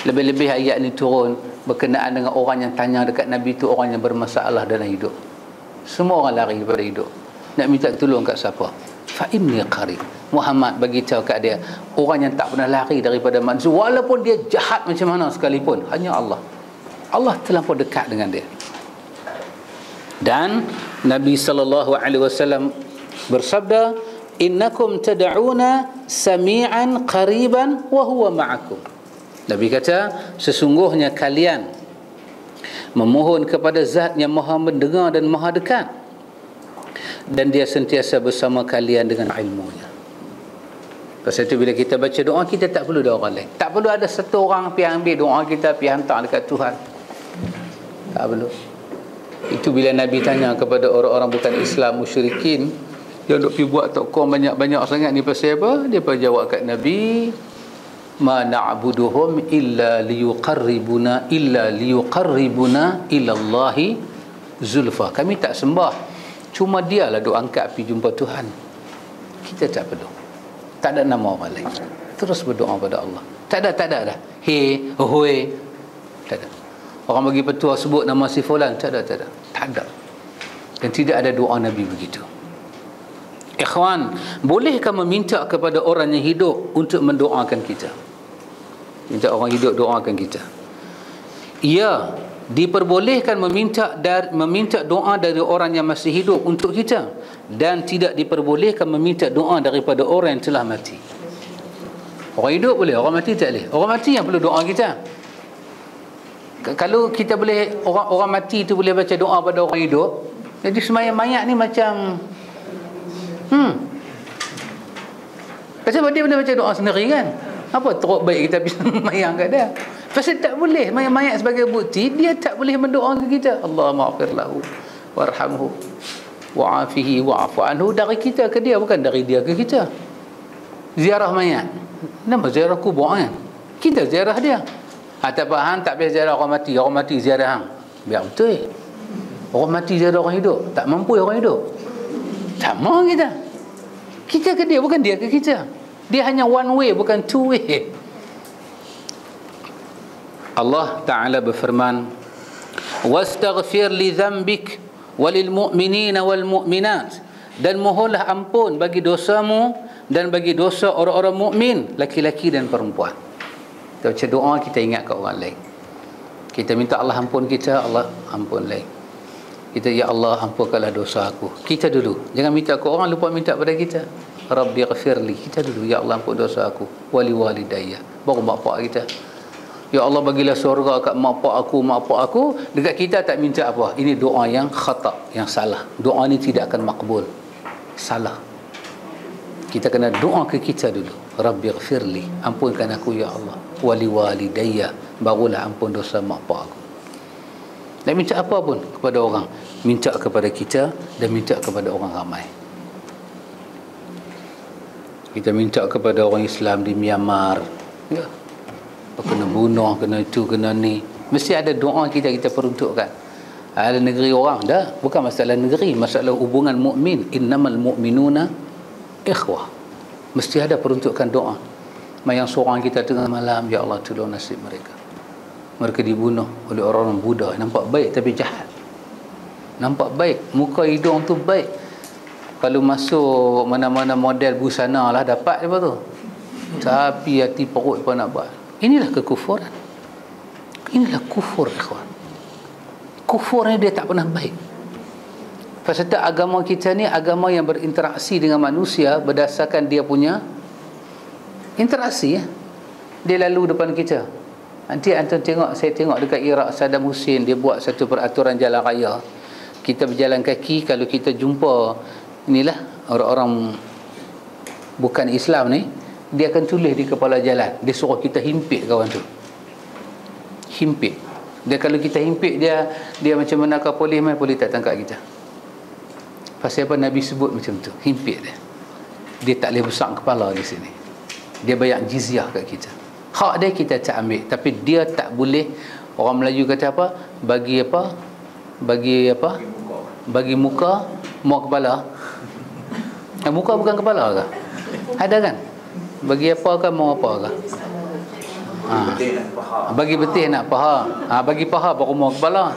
Lebih-lebih ayat ni turun berkenaan dengan orang yang tanya dekat Nabi tu, orang yang bermasalah dalam hidup. Semua orang lari daripada hidup, nak minta tolong kat siapa? Fa inni qarib. Muhammad bagi tahu kat dia, orang yang tak pernah lari daripada manusia, walaupun dia jahat macam mana sekalipun, hanya Allah. Allah terlampau dekat dengan dia. Dan Nabi SAW bersabda, innakum tad'una sami'an qariban wa huwa ma'akum. Nabi kata, sesungguhnya kalian memohon kepada zat yang maha mendengar dan maha dekat, dan dia sentiasa bersama kalian dengan ilmunya. Pasal itu bila kita baca doa, kita tak perlu ada orang lain. Tak perlu ada satu orang pergi ambil doa kita, pergi hantar dekat Tuhan. Tak perlu. Itu bila Nabi tanya kepada orang-orang bukan Islam, musyrikin, yang duk pergi buat tokong banyak-banyak sangat ni pasal apa? Dia pun jawab kat Nabi, ma na'buduhum illa liyuqarribuna ila Allahi zulfa. Kami tak sembah, cuma dialah duk angkat pergi jumpa Tuhan. Kita tak perlu. Tak ada nama orang lain. Terus berdoa pada Allah. Tak ada dah. Hey, hoi. Tak ada. Orang bagi petua sebut nama si fulan, tak ada. Dan tidak ada doa Nabi begitu. Ikhwan, bolehkah meminta kepada orang yang hidup untuk mendoakan kita? Minta orang hidup doakan kita. Ya, diperbolehkan meminta doa dari orang yang masih hidup untuk kita, dan tidak diperbolehkan meminta doa daripada orang yang telah mati. Orang hidup boleh, orang mati tak boleh. Orang mati yang perlu doa kita. Kalau kita boleh, orang mati tu boleh baca doa pada orang hidup, jadi sembahyang mayat ni macam pasal dia boleh baca doa sendiri kan. Apa teruk baik kita pergi sembahyang kat dia? Pasal tak boleh mayat sebagai bukti dia tak boleh mendoakan kita. Allahumma ighfir lahu warhamhu wa'afihi wa'fu anhu, dari kita ke dia, bukan dari dia ke kita. Ziarah mayat, nama ziarah kubur kan, kita ziarah dia. Ataupun hang tak boleh ziarah orang mati ziarah hang, biar betul. Orang mati ziarah orang hidup, tak mampu orang hidup. Sama kita ke dia, bukan dia ke kita. Dia hanya one way, bukan two way. Allah Ta'ala berfirman, wastaghfir li dhanbik walil mu'minina wal mu'minat, dan mohonlah ampun bagi dosamu dan bagi dosa orang-orang mukmin, laki-laki dan perempuan. Kita baca doa, kita ingat kat orang lain. Kita minta Allah ampun kita, Allah ampun lain. Kita, ya Allah ampunkanlah dosa aku. Kita dulu, jangan minta ke orang lupa minta pada kita. Rabbi ghafirli, kita dulu, ya Allah ampun dosa aku, wali walidayya, baru mak pak kita. Ya Allah bagilah syurga kat mak pak aku. Dekat kita tak minta apa. Ini doa yang khata, yang salah. Doa ni tidak akan makbul, salah. Kita kena doa ke kita dulu. Rabbi ghafirli, ampunkan aku ya Allah, wali walidayya, barulah ampun dosa mak pak aku. Tak minta apa pun kepada orang, minta kepada kita dan minta kepada orang ramai. Kita minta kepada orang Islam di Myanmar, ya, kena bunuh, kena itu, kena ni, mesti ada doa kita peruntukkan. Ada negeri orang dah, bukan masalah negeri, masalah hubungan mukmin. Innamal mu'minuna ikhwah, mesti ada peruntukan doa. Yang seorang kita tengah malam, ya Allah tolong nasib mereka dibunuh oleh orang Buddha, nampak baik tapi jahat, nampak baik, muka hidung tu baik, kalau masuk mana-mana model busana lah dapat apa tu, tapi hati perut pun nak buat. Inilah kekufuran, inilah kufur ikhwan. Kufur ni dia tak pernah baik. Pasal agama kita ni agama yang berinteraksi dengan manusia berdasarkan dia punya interaksi ya. Dia lalu depan kita. Nanti antum tengok, saya tengok dekat Iraq Saddam Hussein, dia buat satu peraturan jalan raya. Kita berjalan kaki, kalau kita jumpa inilah orang-orang bukan Islam ni, dia akan tulis di kepala jalan, dia suruh kita himpit kawan tu. Himpit. Dia kalau kita himpit dia macam mana kau polis tak tangkap kita. Pasal apa Nabi sebut macam tu, himpit dia. Dia tak boleh besar kepala di sini. Dia bayar jizyah kat kita. Hak dia kita tak ambil, tapi dia tak boleh. Orang Melayu kata apa? Bagi muka mau kepala. Muka bukan kepala ke? Ada kan? Bagi apa kan mau apa ke? Bagi betis nak paha. Bagi paha baru mau kepala.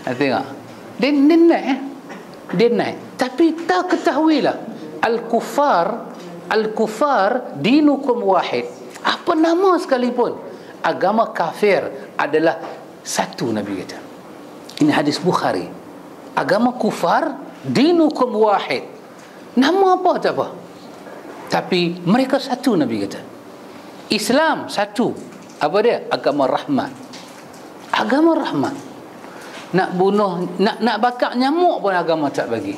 Tengok. Dia naik. Tapi tak ketahuilah, Al-kufar dinukum wahid. Apa nama sekalipun, agama kafir adalah satu, Nabi kata. Ini hadis Bukhari. Agama kufar dinukum wahid. Nama apa tak apa, tapi mereka satu, Nabi kata. Islam satu. Apa dia? Agama rahmat. Agama rahmat. Nak bunuh, nak bakar nyamuk pun agama tak bagi.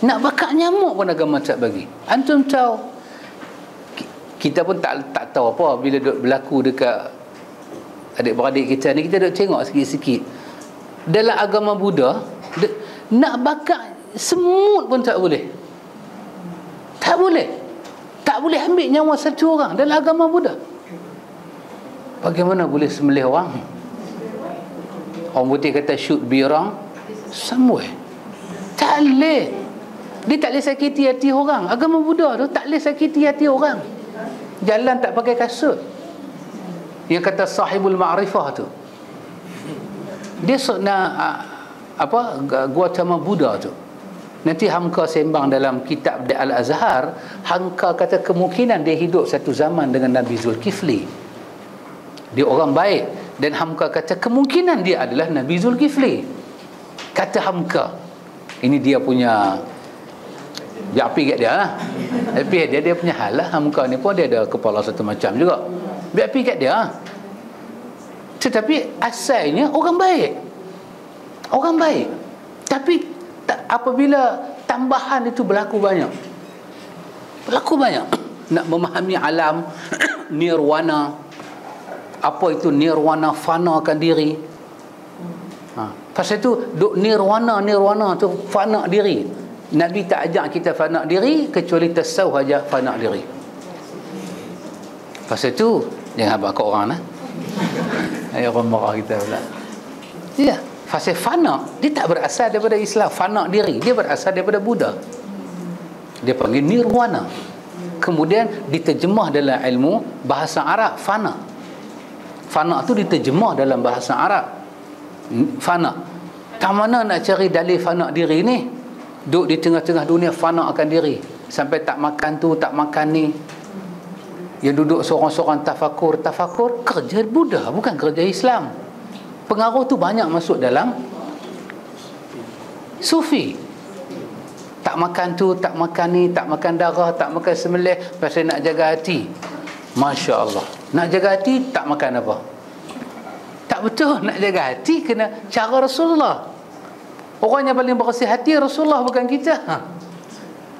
Nak bakar nyamuk pun agama tak bagi. Antum tahu, kita pun tak tahu apa bila duk berlaku dekat adik-beradik kita ni, kita duk tengok sikit-sikit. Dalam agama Buddha, nak bakar semut pun tak boleh. Tak boleh. Tak boleh ambil nyawa satu orang dalam agama Buddha. Bagaimana boleh sembelih orang? Orang putih kata should be wrong somewhere. Tak boleh. Dia tak boleh sakiti hati orang. Agama Buddha tu tak boleh sakiti hati orang. Jalan tak pakai kasut. Yang kata sahibul ma'rifah tu, dia nak Gautama Buddha tu. Nanti hamka sembang dalam kitab Al-Azhar, hamka kata kemungkinan dia hidup satu zaman dengan Nabi Zulkifli. Dia orang baik, dan hamka kata kemungkinan dia adalah Nabi Zulkifli. Kata hamka. Ini dia punya, dia api kat dia lah. Tapi dia punya hal lah. Hamka ni pun dia ada kepala satu macam juga. Biar api kat dia. Tetapi asalnya orang baik. Orang baik. Tapi apabila tambahan itu berlaku banyak, nak memahami alam nirwana, apa itu nirwana, fanakan diri. Pasal itu nirwana tu fana diri. Nabi tak ajak kita fana diri kecuali tasawuf aja fana diri. Pasal itu jangan bakal orang lah. Ayah orang marah kita pula. Ya, pasal fana dia tak berasal daripada Islam. Fana diri dia berasal daripada Buddha. Dia panggil nirwana. Kemudian diterjemah dalam ilmu bahasa Arab fana. Fana tu diterjemah dalam bahasa Arab. Fana. Tak mana nak cari dalil fana diri ni? Duduk di tengah-tengah dunia fana akan diri. Sampai tak makan tu, tak makan ni. Yang duduk seorang-seorang tafakur kerja Buddha, bukan kerja Islam. Pengaruh tu banyak masuk dalam Sufi. Tak makan tu, tak makan ni, tak makan darah, tak makan sembelih pasal nak jaga hati. Masya Allah. Nak jaga hati tak makan apa? Tak betul. Nak jaga hati kena cara Rasulullah. Orang yang paling bersih hati Rasulullah, bukan kita.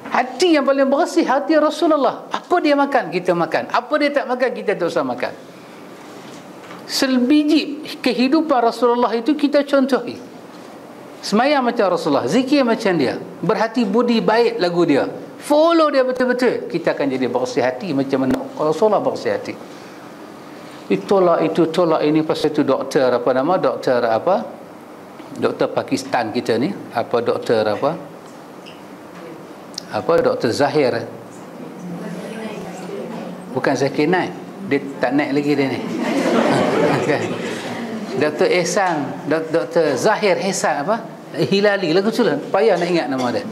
Hati yang paling bersih hati Rasulullah. Apa dia makan, kita makan. Apa dia tak makan, kita tak usah makan. Sebiji kehidupan Rasulullah itu kita contohi. Semayang macam Rasulullah, zikir macam dia, berhati budi baik lagu dia, follow dia betul-betul, kita akan jadi bersih hati macam mana Rasulullah bersih hati. Tolak itu, tolak ini. Pasal itu doktor apa nama, doktor Pakistan kita ni, doktor Zahir, bukan Zakir Naik, dia tak naik lagi dia ni. Dr. Ehsan, Dr. Zahir Ehsan Hilali, lagu tu lah, payah nak ingat nama dia.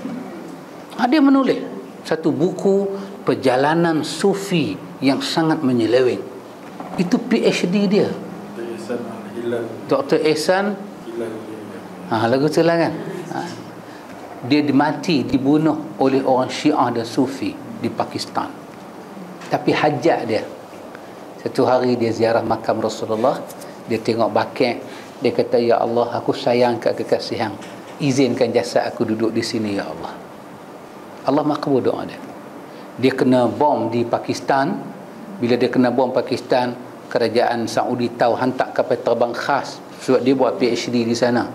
Dia menulis satu buku perjalanan sufi yang sangat menyeleweng. Itu PhD dia, Dr. Ehsan lagu tu lah kan. Dia dibunuh oleh orang Syiah dan Sufi di Pakistan. Tapi hajat dia, satu hari dia ziarah makam Rasulullah, dia tengok bakit, dia kata, ya Allah, aku sayang kat kekasih hang, izinkan jasad aku duduk di sini ya Allah. Allah makbul doa dia. Dia kena bom di Pakistan. Bila dia kena bom Pakistan, kerajaan Saudi tahu, hantar kapal terbang khas sebab dia buat PhD di sana.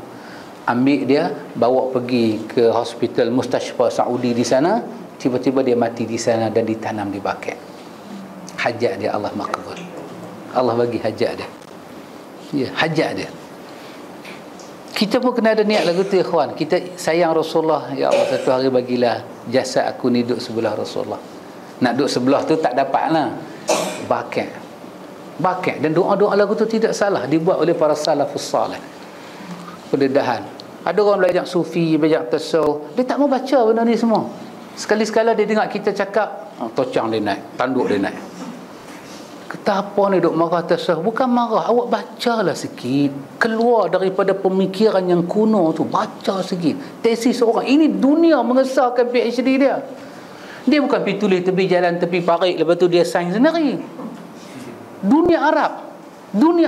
Ambil dia, bawa pergi ke hospital Mustashfa Saudi di sana. Tiba-tiba dia mati di sana dan ditanam di bakit. Hajat dia Allah makbul. Allah bagi hajat dia. Ya, hajat dia. Kita pun kena ada niat lagu tu, ikhwan. Kita sayang Rasulullah. Ya Allah, satu hari bagilah jasad aku ni duduk sebelah Rasulullah. Nak duduk sebelah tu tak dapat lah. Bakit. Dan doa-doa lagu tu tidak salah, dibuat oleh para salafus salih. Pendedahan. Ada orang belajar sufi, belajar tasawuf, dia tak mau baca benda ni semua. Sekali-sekala dia dengar kita cakap, tocang dia naik, tanduk dia naik. Kata apa ni duk marah tasawuf? Bukan marah, awak bacalah sikit. Keluar daripada pemikiran yang kuno tu, baca sikit. Tesis orang, ini dunia mengesahkan PhD dia. Dia bukan pergi tulis tepi jalan, tepi parik, lepas tu dia sains sendiri. Dunia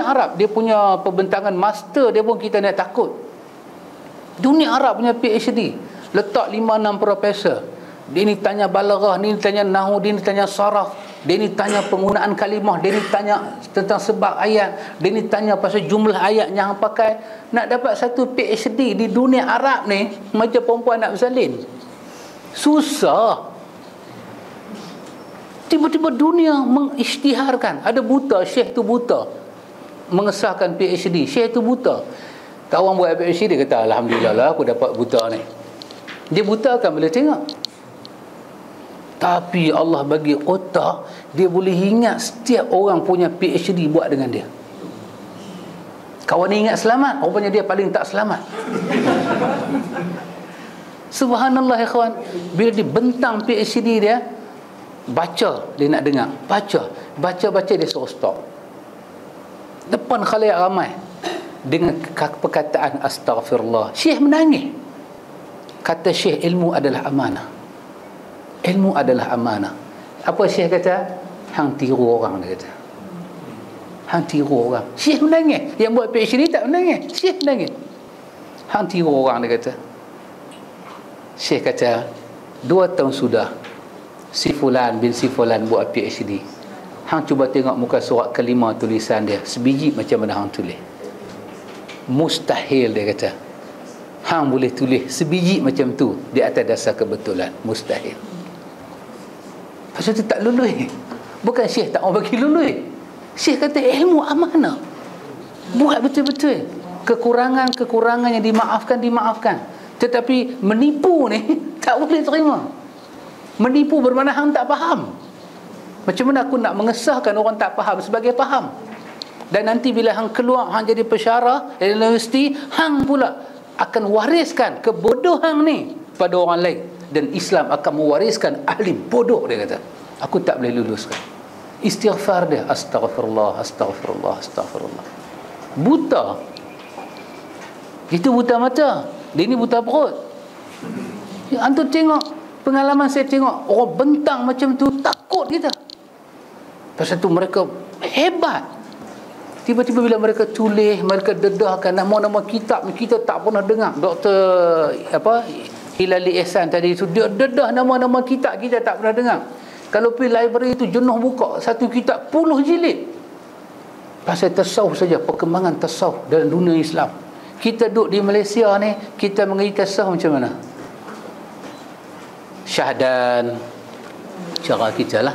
Arab dia punya perbentangan master dia pun kita nak takut. Dunia Arab punya PhD, letak 5-6 profesor. Dia ni tanya balaghah, ni tanya nahwu, dia ni tanya saraf, dia ni tanya penggunaan kalimah, dia ni tanya tentang sebab ayat, dia ni tanya pasal jumlah ayat yang pakai. Nak dapat satu PhD di dunia Arab ni macam perempuan nak bersalin, susah. Tiba-tiba dunia mengisytiharkan. Ada buta, syekh tu buta, mengesahkan PhD, syekh tu buta. Kawan buat PhD, dia kata, alhamdulillah lah aku dapat buta ni. Dia buta kan boleh tengok, tapi Allah bagi otak, dia boleh ingat setiap orang punya PhD buat dengan dia. Kawan ni ingat selamat, rupanya dia paling tak selamat. Subhanallah ikhwan. Bila dibentang PhD dia, baca, dia nak dengar, baca dia suruh stop depan khalayak ramai dengan perkataan astaghfirullah. Syekh menangis. Kata Syekh, ilmu adalah amanah. Apa Syekh kata? Hang tiru orang, dia kata. Hang tiru orang. Syekh menangis. Yang buat PhD tak menangis. Syekh menangis. Hang tiru orang, dia kata. Syekh kata, 2 tahun sudah si Fulan bin si Fulan buat PhD. Hang cuba tengok muka surat kelima tulisan dia. Sebiji macam mana hang tulis. Mustahil, dia kata. Hang boleh tulis sebiji macam tu di atas dasar kebetulan. Mustahil. Pasal tu tak lulus. Bukan Syekh tak mau bagi lulus. Syekh kata ilmu amanah. Buat betul-betul. Kekurangan yang dimaafkan. Tetapi menipu ni tak boleh terima. Menipu bermakna hang tak faham. Macam mana aku nak mengesahkan orang tak faham sebagai faham? Dan nanti bila hang keluar, hang jadi pensyarah di universiti, hang pula akan wariskan kebodohan ni pada orang lain. Dan Islam akan mewariskan ahli bodoh, dia kata. Aku tak boleh luluskan. Istighfar dia, astaghfirullah. Buta. Itu buta mata. Dia ni buta perut. Antum tengok, pengalaman saya tengok orang bentang macam tu, takut kita. Pasal tu mereka hebat. Tiba-tiba bila mereka tulis, mereka dedahkan nama-nama kitab kita tak pernah dengar. Dr. Hilali Ehsan tadi tu, dia dedah nama-nama kitab kita tak pernah dengar. Kalau pergi library tu jenuh buka satu kitab 10 jilid pasal tasawuf saja, perkembangan tasawuf dalam dunia Islam. Kita duduk di Malaysia ni, kita mengerti tasawuf macam mana? Syahdan cara kita lah.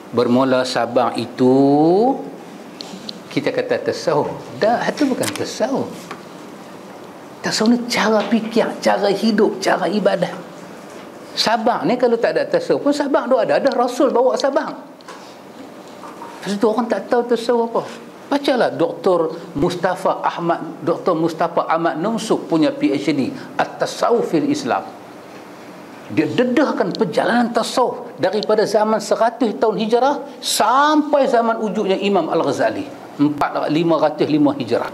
Bermula Sabang itu kita kata tasawuf. Dah, itu bukan tasawuf. Tasawuf ni cara fikir, cara hidup, cara ibadah. Sabang ni kalau tak ada tasawuf pun Sabang tu ada Rasul bawa Sabang. Lepas tu orang tak tahu tasawuf apa. Bacalah Dr. Mustafa Ahmad Numsuk punya PhD At-Tasawuf fil Islam. Dia dedahkan perjalanan tasawuf daripada zaman 100 tahun Hijrah sampai zaman wujudnya Imam Al-Ghazali 505 Hijrah.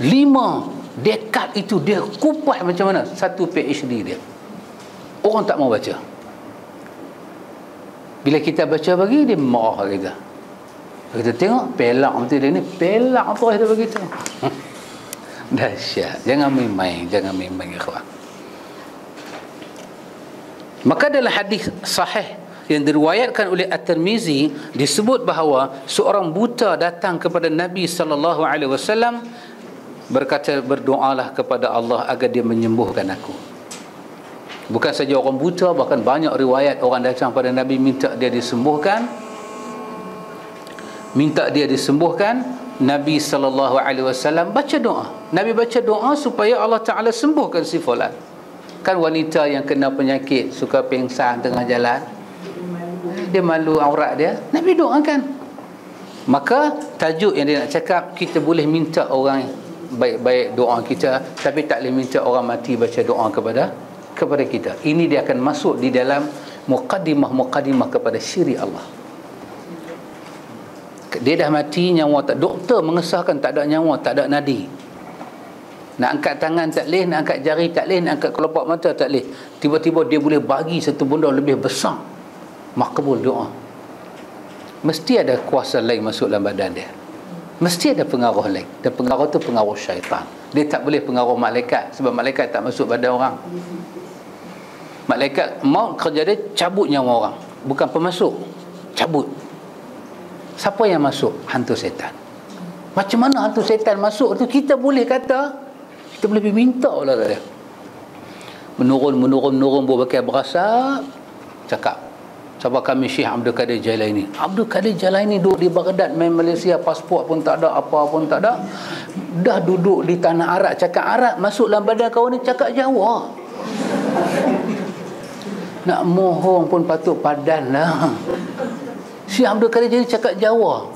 5 dekad itu dia kupas macam mana satu PhD dia. Orang tak mau baca. Bila kita baca bagi, dia marah kita. Kita tengok, pelak betul dia ni. Pelak terus dia begitu. Dahsyat. Jangan main-main. Ikhwan. Maka dalam hadis sahih yang diriwayatkan oleh At-Tirmizi disebut bahawa seorang buta datang kepada Nabi SAW berkata, berdoalah kepada Allah agar dia menyembuhkan aku. Bukan saja orang buta, bahkan banyak riwayat orang datang pada Nabi minta dia disembuhkan. Nabi SAW baca doa. Nabi baca doa supaya Allah Ta'ala sembuhkan si fulan. Kan wanita yang kena penyakit suka pingsan tengah jalan, dia malu aurat dia, Nabi doakan. Maka tajuk yang dia nak cakap, kita boleh minta orang baik-baik doa kita, tapi tak boleh minta orang mati baca doa kepada kita. Ini dia akan masuk di dalam muqaddimah kepada syirik Allah. Dia dah mati, nyawa tak, doktor mengesahkan tak ada nyawa, tak ada nadi. Nak angkat tangan tak boleh, nak angkat jari tak boleh, nak angkat kelopak mata tak boleh. Tiba-tiba dia boleh bagi satu benda lebih besar. Makbul doa. Mesti ada kuasa lain masuk dalam badan dia. Mesti ada pengaruh lain. Dan pengaruh tu pengaruh syaitan. Dia tak boleh pengaruh malaikat, sebab malaikat tak masuk badan orang. Malaikat maut kerja dia cabut nyawa orang, bukan pemasuk. Cabut. Siapa yang masuk? Hantu setan. Macam mana hantu setan masuk tu kita boleh kata, kita boleh minta lah dia. Menurun berbagai berasap, cakap siapa kami Syekh Abdul Qadir Jalaini. Abdul Qadir Jalaini duduk di Baghdad, main Malaysia, pasport pun tak ada, apa pun tak ada. Dah duduk di tanah Arab, cakap Arab, masuk dalam badan kau ni cakap Jawa. Nak mohon pun patut padan lah. Syekh Abdul Qadir Jalaini cakap Jawa.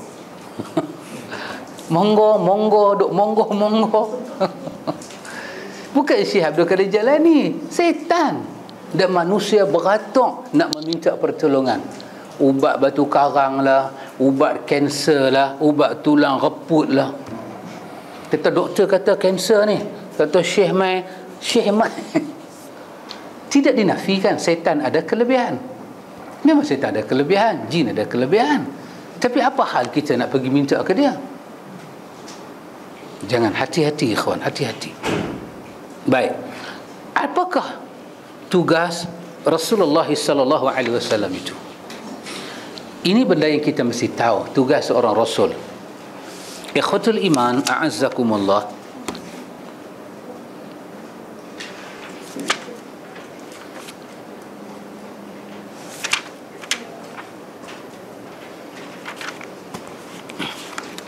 Monggo, duk monggo. Bukan Syekh Abdul Qadir Jalaini, setan. Dan manusia beratok nak meminta pertolongan. Ubat batu karang lah, ubat kanser lah, ubat tulang reput lah. Kata doktor kata kanser ni, kata Syekh mai. Tidak dinafikan setan ada kelebihan. Memang setan ada kelebihan, jin ada kelebihan. Tapi apa hal kita nak pergi minta ke dia? Jangan, hati-hati ikhwan, hati-hati. Baik. Apakah tugas Rasulullah sallallahu alaihi wasallam itu? Ini benda yang kita mesti tahu, tugas seorang rasul. Ikhwatul iman, a'azzakumullah.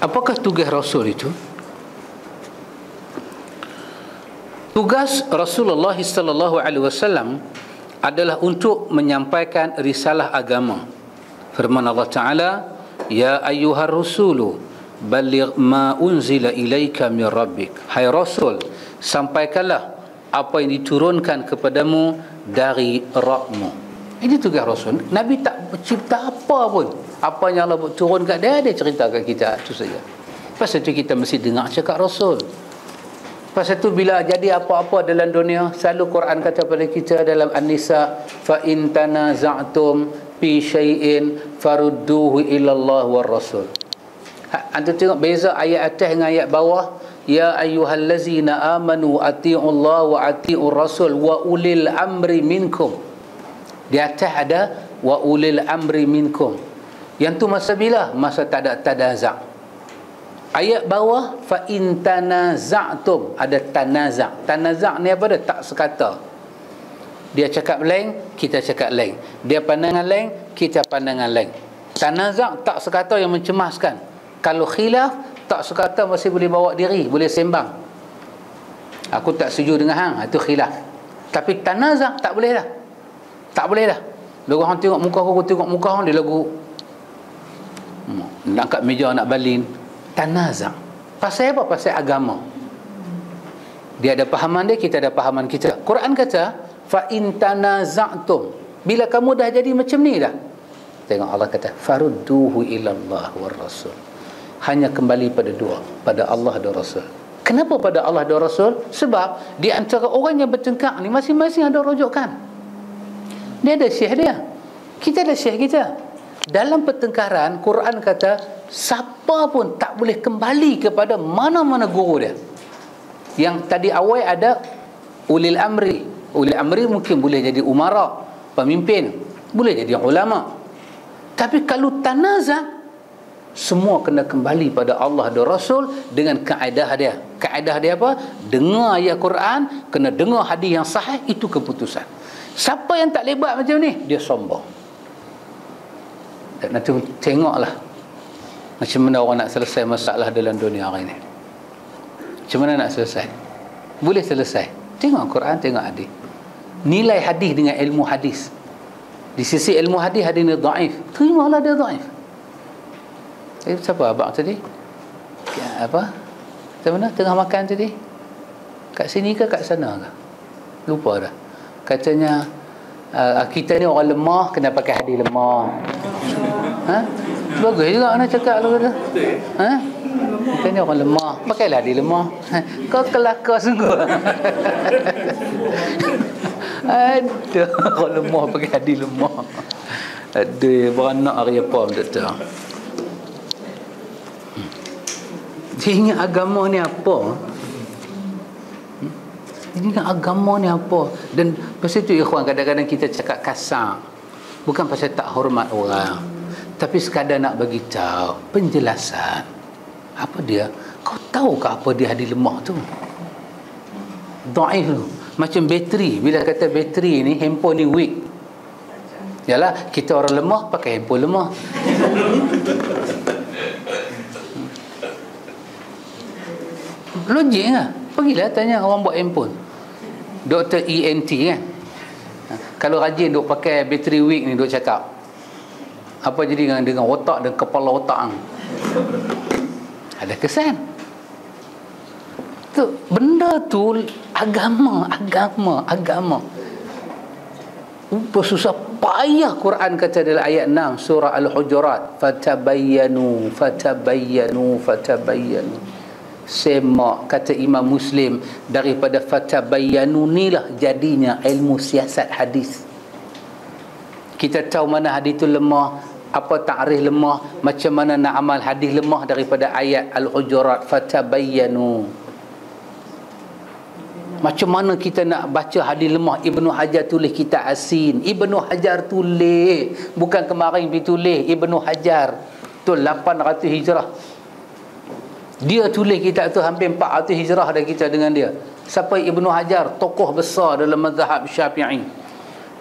Apakah tugas rasul itu? Tugas Rasulullah sallallahu alaihi wasallam adalah untuk menyampaikan risalah agama. Firman Allah Ta'ala, ya ayyuhar rasulu balligh ma unzila ilaika min rabbik. Hai Rasul, sampaikanlah apa yang diturunkan kepadamu dari Rabbmu. Ini tugas Rasul. Nabi tak cipta apa pun. Apa yang Allah turun kat dia, dia cerita kat kita. Itu saja. Pasal itu kita mesti dengar cakap Rasul. Pasal itu bila jadi apa-apa dalam dunia, selalu Quran kata pada kita dalam An-Nisa, fa in tanaza'tum fi syai'in farudduhu ila Allah war Rasul. Anda tengok beza ayat atas dengan ayat bawah. Ya ayyuhallazina amanu atii'ullah wa atii'ur rasul wa ulil amri minkum. Di atas ada wa ulil amri minkum. Yang tu masa bila? Masa tak ada tadazak. Ayat bawah fa in tanaza'tum, ada tanazak. Tanazak ni apa dia? Tak sekata. Dia cakap lain, kita cakap lain. Dia pandangan lain, kita pandangan lain. Tanazak tak sekata yang mencemaskan. Kalau khilaf tak sekata masih boleh bawa diri, boleh sembang. Aku tak setuju dengan hang, itu khilaf. Tapi tanazak tak boleh dah. Tak boleh dah. Lagu hang tengok muka aku tengok muka hang, dia lagu nak kat meja nak balin. Tanazak. Pasal apa? Pasal agama. Dia ada pahaman dia, kita ada pahaman kita. Quran kata fa in tanaza'tum, bila kamu dah jadi macam ni dah, tengok Allah kata farudduhu ilallah war rasul. Hanya kembali pada dua, pada Allah dan Rasul. Kenapa pada Allah dan Rasul? Sebab di antara orang yang bertengkar ni masing-masing ada rujukan. Dia ada syekh dia, kita ada syekh kita. Dalam pertengkaran, Quran kata siapa pun tak boleh kembali kepada mana-mana guru dia. Yang tadi awal ada ulil amri. Ulil amri mungkin boleh jadi umara, pemimpin, boleh jadi ulama. Tapi kalau tanazak, semua kena kembali pada Allah dan Rasul dengan kaedah dia. Kaedah dia apa? Dengar ayat Quran, kena dengar hadis yang sahih, itu keputusan. Siapa yang tak lebat macam ni, dia sombong. Dan nanti tengoklah macam mana orang nak selesai masalah dalam dunia hari ni. Macam mana nak selesai? Boleh selesai. Tengok Quran, tengok hadis. Nilai hadis dengan ilmu hadis. Di sisi ilmu hadis, hadis ni dhaif. Terimalah dia dhaif. Siapa abang tadi? Apa? Macam mana? Tengah makan tadi? Kat sini ke kat sana ke? Lupa dah. Katanya kita ni orang lemah, kena pakai hadis lemah. Ha? Bagus juga nak cakap lu kata. Ha? Kita ni orang lemah, pakailah hadis lemah. Kau kelakar sungguh. Aduh, orang lemah pakai hadis lemah. Aduh, beranak hari apa tak tahu. Dia ingat agama ni apa? Dia ingat agama ni apa? Dan pasal tu ikhwan, kadang-kadang kita cakap kasar. Bukan pasal tak hormat orang, tapi sekadar nak bagi tahu penjelasan. Apa dia? Kau tahu ke apa dia hadis lemah tu? Dhaif tu. Macam bateri. Bila kata bateri ni, handphone ni weak. Yalah, kita orang lemah pakai handphone lemah. Logik lah. Pergilah tanya orang buat handphone, Dr. ENT kan. Kalau rajin duk pakai bateri weak ni, duk cakap apa jadi dengan otak dan kepala otak ang? Ada kesan tu. Benda tu agama. Susah payah Quran kata dalam ayat 6 surah Al-Hujurat, fatabayyanu. Semak, kata Imam Muslim, daripada fatabayyanu ni lah jadinya ilmu siasat hadis. Kita tahu mana hadis tu lemah, Apa ta'rif lemah? Macam mana nak amal hadis lemah daripada ayat Al-Hujurat, fatabayyanu. Macam mana kita nak baca hadis lemah? Ibnu Hajar tulis kitab Asin. Ibnu Hajar tulis, bukan kemarin pergi tulis. Ibnu Hajar tu 800 hijrah. Dia tulis kitab tu hampir 400 hijrah dah kita dengan dia. Siapa Ibnu Hajar? Tokoh besar dalam mazhab Syafi'i.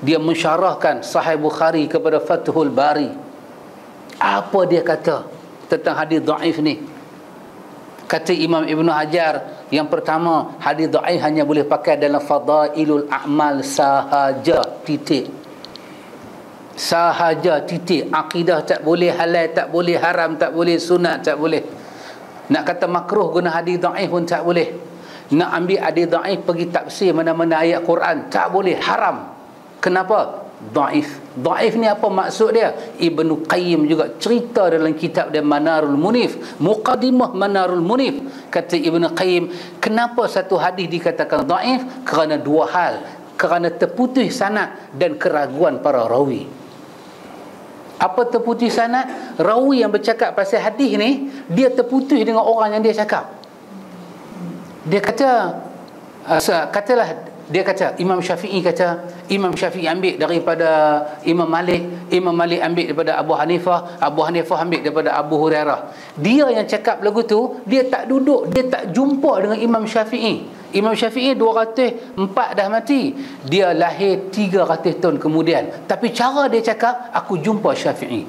Dia mensyarahkan Sahih Bukhari kepada Fathul Bari. Apa dia kata tentang hadis dhaif ni? Kata Imam Ibnu Hajar, yang pertama, hadis dhaif hanya boleh pakai dalam fadailul a'mal sahaja, titik. Sahaja, titik. Akidah tak boleh, halal tak boleh, haram tak boleh, sunat tak boleh. Nak kata makruh guna hadis dhaif pun tak boleh. Nak ambil hadis dhaif pergi tafsir mana-mana ayat Quran tak boleh, haram. Kenapa? Dhaif. Dhaif ni apa maksud dia? Ibnu Qayyim juga cerita dalam kitab dia Manarul Munif, Muqaddimah Manarul Munif. Kata Ibnu Qayyim, kenapa satu hadis dikatakan dhaif? Kerana dua hal. Kerana terputus sanad dan keraguan para rawi. Apa terputus sanad? Rawi yang bercakap pasal hadis ni, dia terputus dengan orang yang dia cakap. Dia kata, dia kata, Imam Syafi'i kata, Imam Syafi'i ambil daripada Imam Malik, Imam Malik ambil daripada Abu Hanifah, Abu Hanifah ambil daripada Abu Hurairah. Dia yang cakap lagu tu, dia tak duduk, dia tak jumpa dengan Imam Syafi'i. Imam Syafi'i 204 dah mati, dia lahir 300 tahun kemudian. Tapi cara dia cakap, aku jumpa Syafi'i.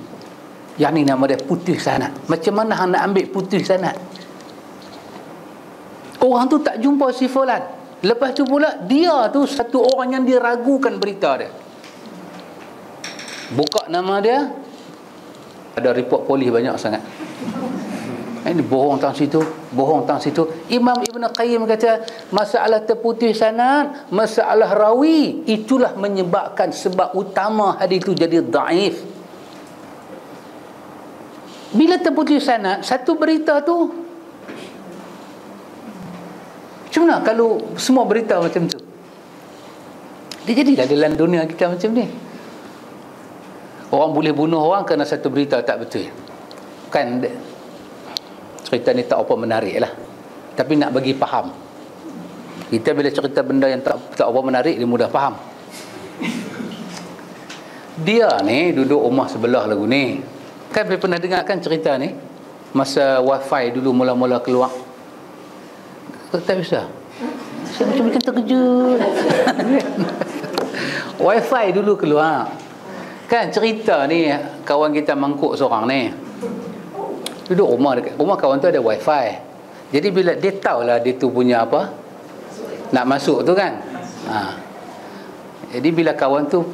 Yang ni nama dia putus sanad. Macam mana hang nak ambil putus sanad? Orang tu tak jumpa si fulan. Lepas tu pula, dia tu satu orang yang diragukan berita dia. Buka nama dia, ada report polis banyak sangat. Ini bohong tang situ, bohong tang situ. Imam Ibn Qayyim kata, masalah terputus sanad, masalah rawi, itulah menyebabkan sebab utama hadis itu jadi dhaif. Bila terputus sanad, satu berita tu, macam mana kalau semua berita macam tu? Dia jadilah dalam dunia kita macam ni. Orang boleh bunuh orang kerana satu berita tak betul. Kan cerita ni tak apa menarik lah, tapi nak bagi faham. Kita bila cerita benda yang tak apa menarik, dia mudah faham. Dia ni duduk rumah sebelah lagu ni. Kan pernah dengar kan cerita ni? Masa wifi dulu mula-mula keluar. Tak bisa. Saya macam terkejut. Wifi dulu keluar. Kan cerita ni, kawan kita mangkuk seorang ni. Duduk rumah dekat. Rumah kawan tu ada wifi. Jadi bila dia tahulah dia tu punya apa? Nak masuk tu kan. Jadi bila kawan tu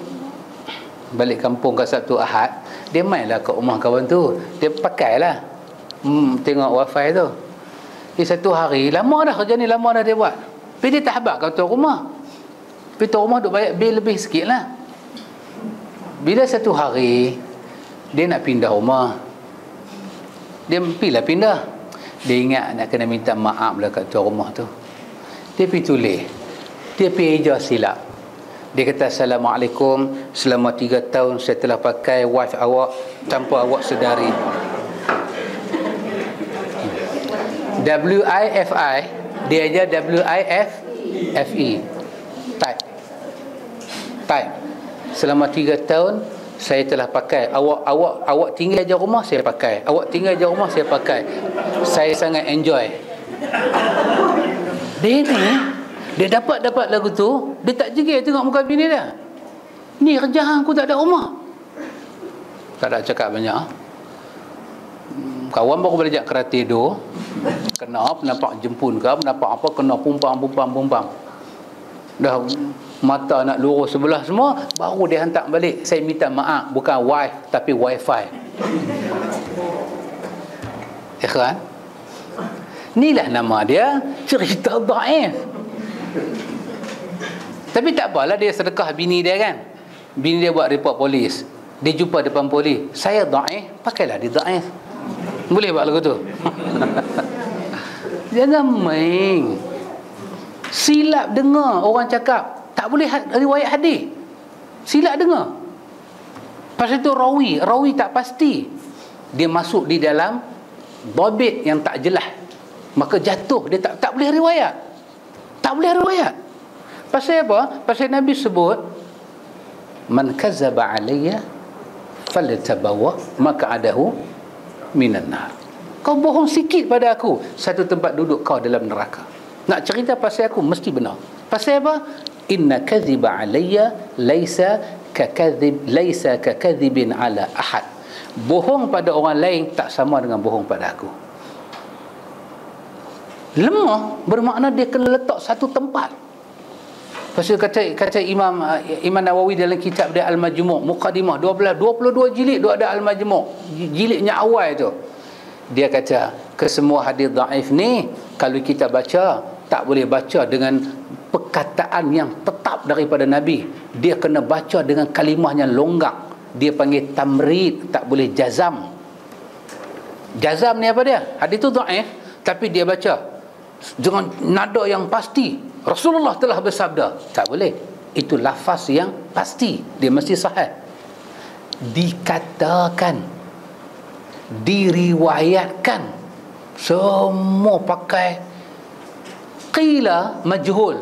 balik kampung ke Sabtu Ahad, dia mainlah ke rumah kawan tu. Dia pakailah. Tengok wifi tu. Satu hari, lama dah kerja ni, lama dah dia buat. Tapi dia tak habaq kat tuan rumah. Tapi tuan rumah duk bayar bil lebih sikit lah. Bila satu hari dia nak pindah rumah, dia pergilah pindah. Dia ingat nak kena minta maaf lah kat tuan rumah tu. Dia pergi tulis, dia pergi eja silap. Dia kata, Assalamualaikum, selama 3 tahun saya telah pakai wifi awak tanpa awak sedari. WIFI, dia aja WIFE. Type. Selama 3 tahun saya telah pakai. Awak tinggal je rumah, saya pakai. Awak tinggal je rumah, saya pakai. Saya sangat enjoy. Dia ni, dia dapat lagu tu, dia tak jegil tengok muka bini dia. Ni kerja aku tak ada rumah. Tak ada cakap banyak. Kawan baru belajar karate do, kena nampak jempun ke, nampak apa, kena pumpang. Dah mata nak lurus sebelah semua, baru dia hantar balik, saya minta maaf, bukan wife tapi wifi. Ikhwan, inilah nama dia, cerita dhaif. Tapi tak apalah, dia sedekah bini dia kan. Bini dia buat report polis, dia jumpa depan polis, saya dhaif, pakailah dia dhaif. Boleh buat lagu tu? Jangan main. Silap dengar orang cakap tak boleh riwayat hadis. Silap dengar. Pasal itu rawi tak pasti. Dia masuk di dalam dhabit yang tak jelas. Maka jatuh, dia tak boleh riwayat. Tak boleh riwayat. Pasal apa? Pasal Nabi sebut, man kadzaba alayya faltabawa maq'adahu minan nar. Kau bohong sikit pada aku, satu tempat duduk kau dalam neraka. Nak cerita pasal aku mesti benar. Pasal apa? Inna kadhiba alayya laisa kakadhibin ala ahad. Bohong pada orang lain tak sama dengan bohong pada aku. Lemah bermakna dia kena letak satu tempat. Pasal kata Imam Nawawi dalam kitab dia Al-Majmu' Muqaddimah 22 jilid dia ada Al-Majmu', jilidnya awal tu. Dia kata kesemua hadis dhaif ni kalau kita baca tak boleh baca dengan perkataan yang tetap daripada Nabi. Dia kena baca dengan kalimah yang longgang. Dia panggil tamrid, tak boleh jazam. Jazam ni apa dia? Hadis tu dhaif tapi dia baca dengan nada yang pasti. Rasulullah telah bersabda. Tak boleh. Itu lafaz yang pasti. Dia mesti sahih. Dikatakan, diriwayatkan, semua pakai qila majhul.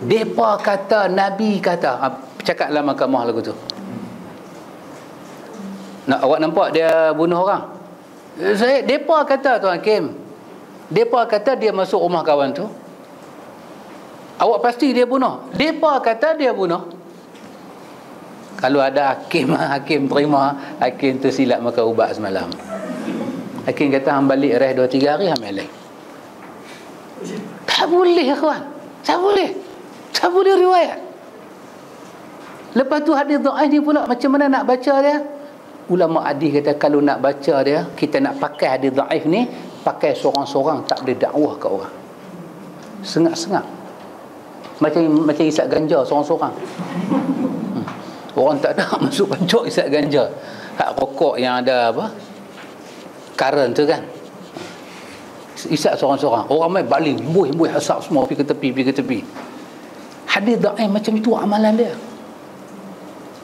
Depa kata, Nabi kata. Cakap dalam mahkamah lagu tu. Awak nampak dia bunuh orang? Depa kata, Tuan Hakim. Depa kata dia masuk rumah kawan tu. Awak pasti dia bunuh. Depa kata dia bunuh. Kalau ada hakim terima, hakim tu silap maka ubat semalam. Hakim kata hang balik reh 2-3 hari hang melek. Tak boleh kawan. Tak boleh riwayat. Lepas tu hadis dhaif ni pula macam mana nak baca dia? Ulama hadis kata kalau nak baca dia, kita nak pakai hadis dhaif ni, pakai seorang-seorang, tak boleh dakwah ke orang. Sengak-sengak. Macam isap ganja seorang-seorang. Orang tak ada masuk pancuk isap ganja. Hak rokok yang ada apa? Karen tu kan. Isap seorang-seorang. Orang main baling, buih asap semua pergi ke tepi. Hadis dhaif macam itu amalan dia.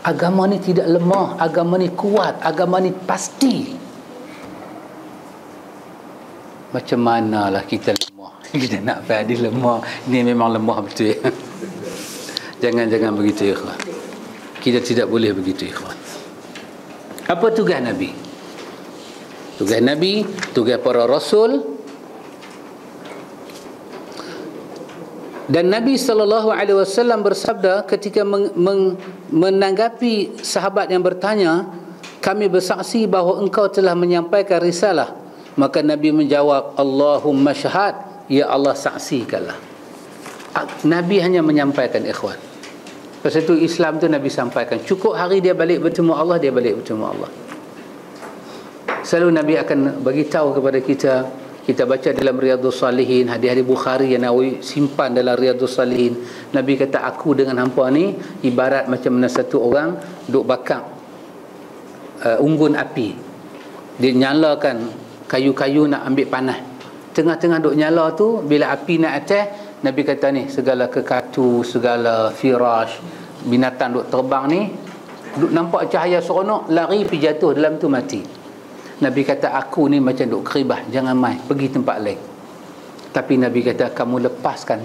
Agama ni tidak lemah, agama ni kuat, agama ni pasti. Macam manalah kita lemah. Kita nak hadis lemah. Ini memang lemah betul. Jangan begitu ikhwan. Kita tidak boleh begitu ikhwan. Apa tugas Nabi? Tugas Nabi, tugas para rasul. Dan Nabi SAW bersabda ketika menanggapi sahabat yang bertanya, kami bersaksi bahawa engkau telah menyampaikan risalah. Maka Nabi menjawab, Allahumma syahad, ya Allah saksikanlah. Nabi hanya menyampaikan ikhwan. Pasal itu Islam tu Nabi sampaikan. Cukup hari dia balik bertemu Allah, dia balik bertemu Allah. Selalu Nabi akan bagi tahu kepada kita. Kita baca dalam Riyadhus Salihin, hadis-hadis Bukhari yang Nawawi simpan dalam Riyadhus Salihin. Nabi kata, aku dengan hampa ni ibarat macam mana satu orang duk bakar unggun api. Dia nyalakan kayu-kayu nak ambil panas. Tengah-tengah duk nyala tu, bila api nak atas, Nabi kata ni, segala kekatu, segala firash, binatang duk terbang ni, duk nampak cahaya seronok, lari pergi jatuh dalam tu mati. Nabi kata, aku ni macam duk keribah, jangan main, pergi tempat lain. Tapi Nabi kata, kamu lepaskan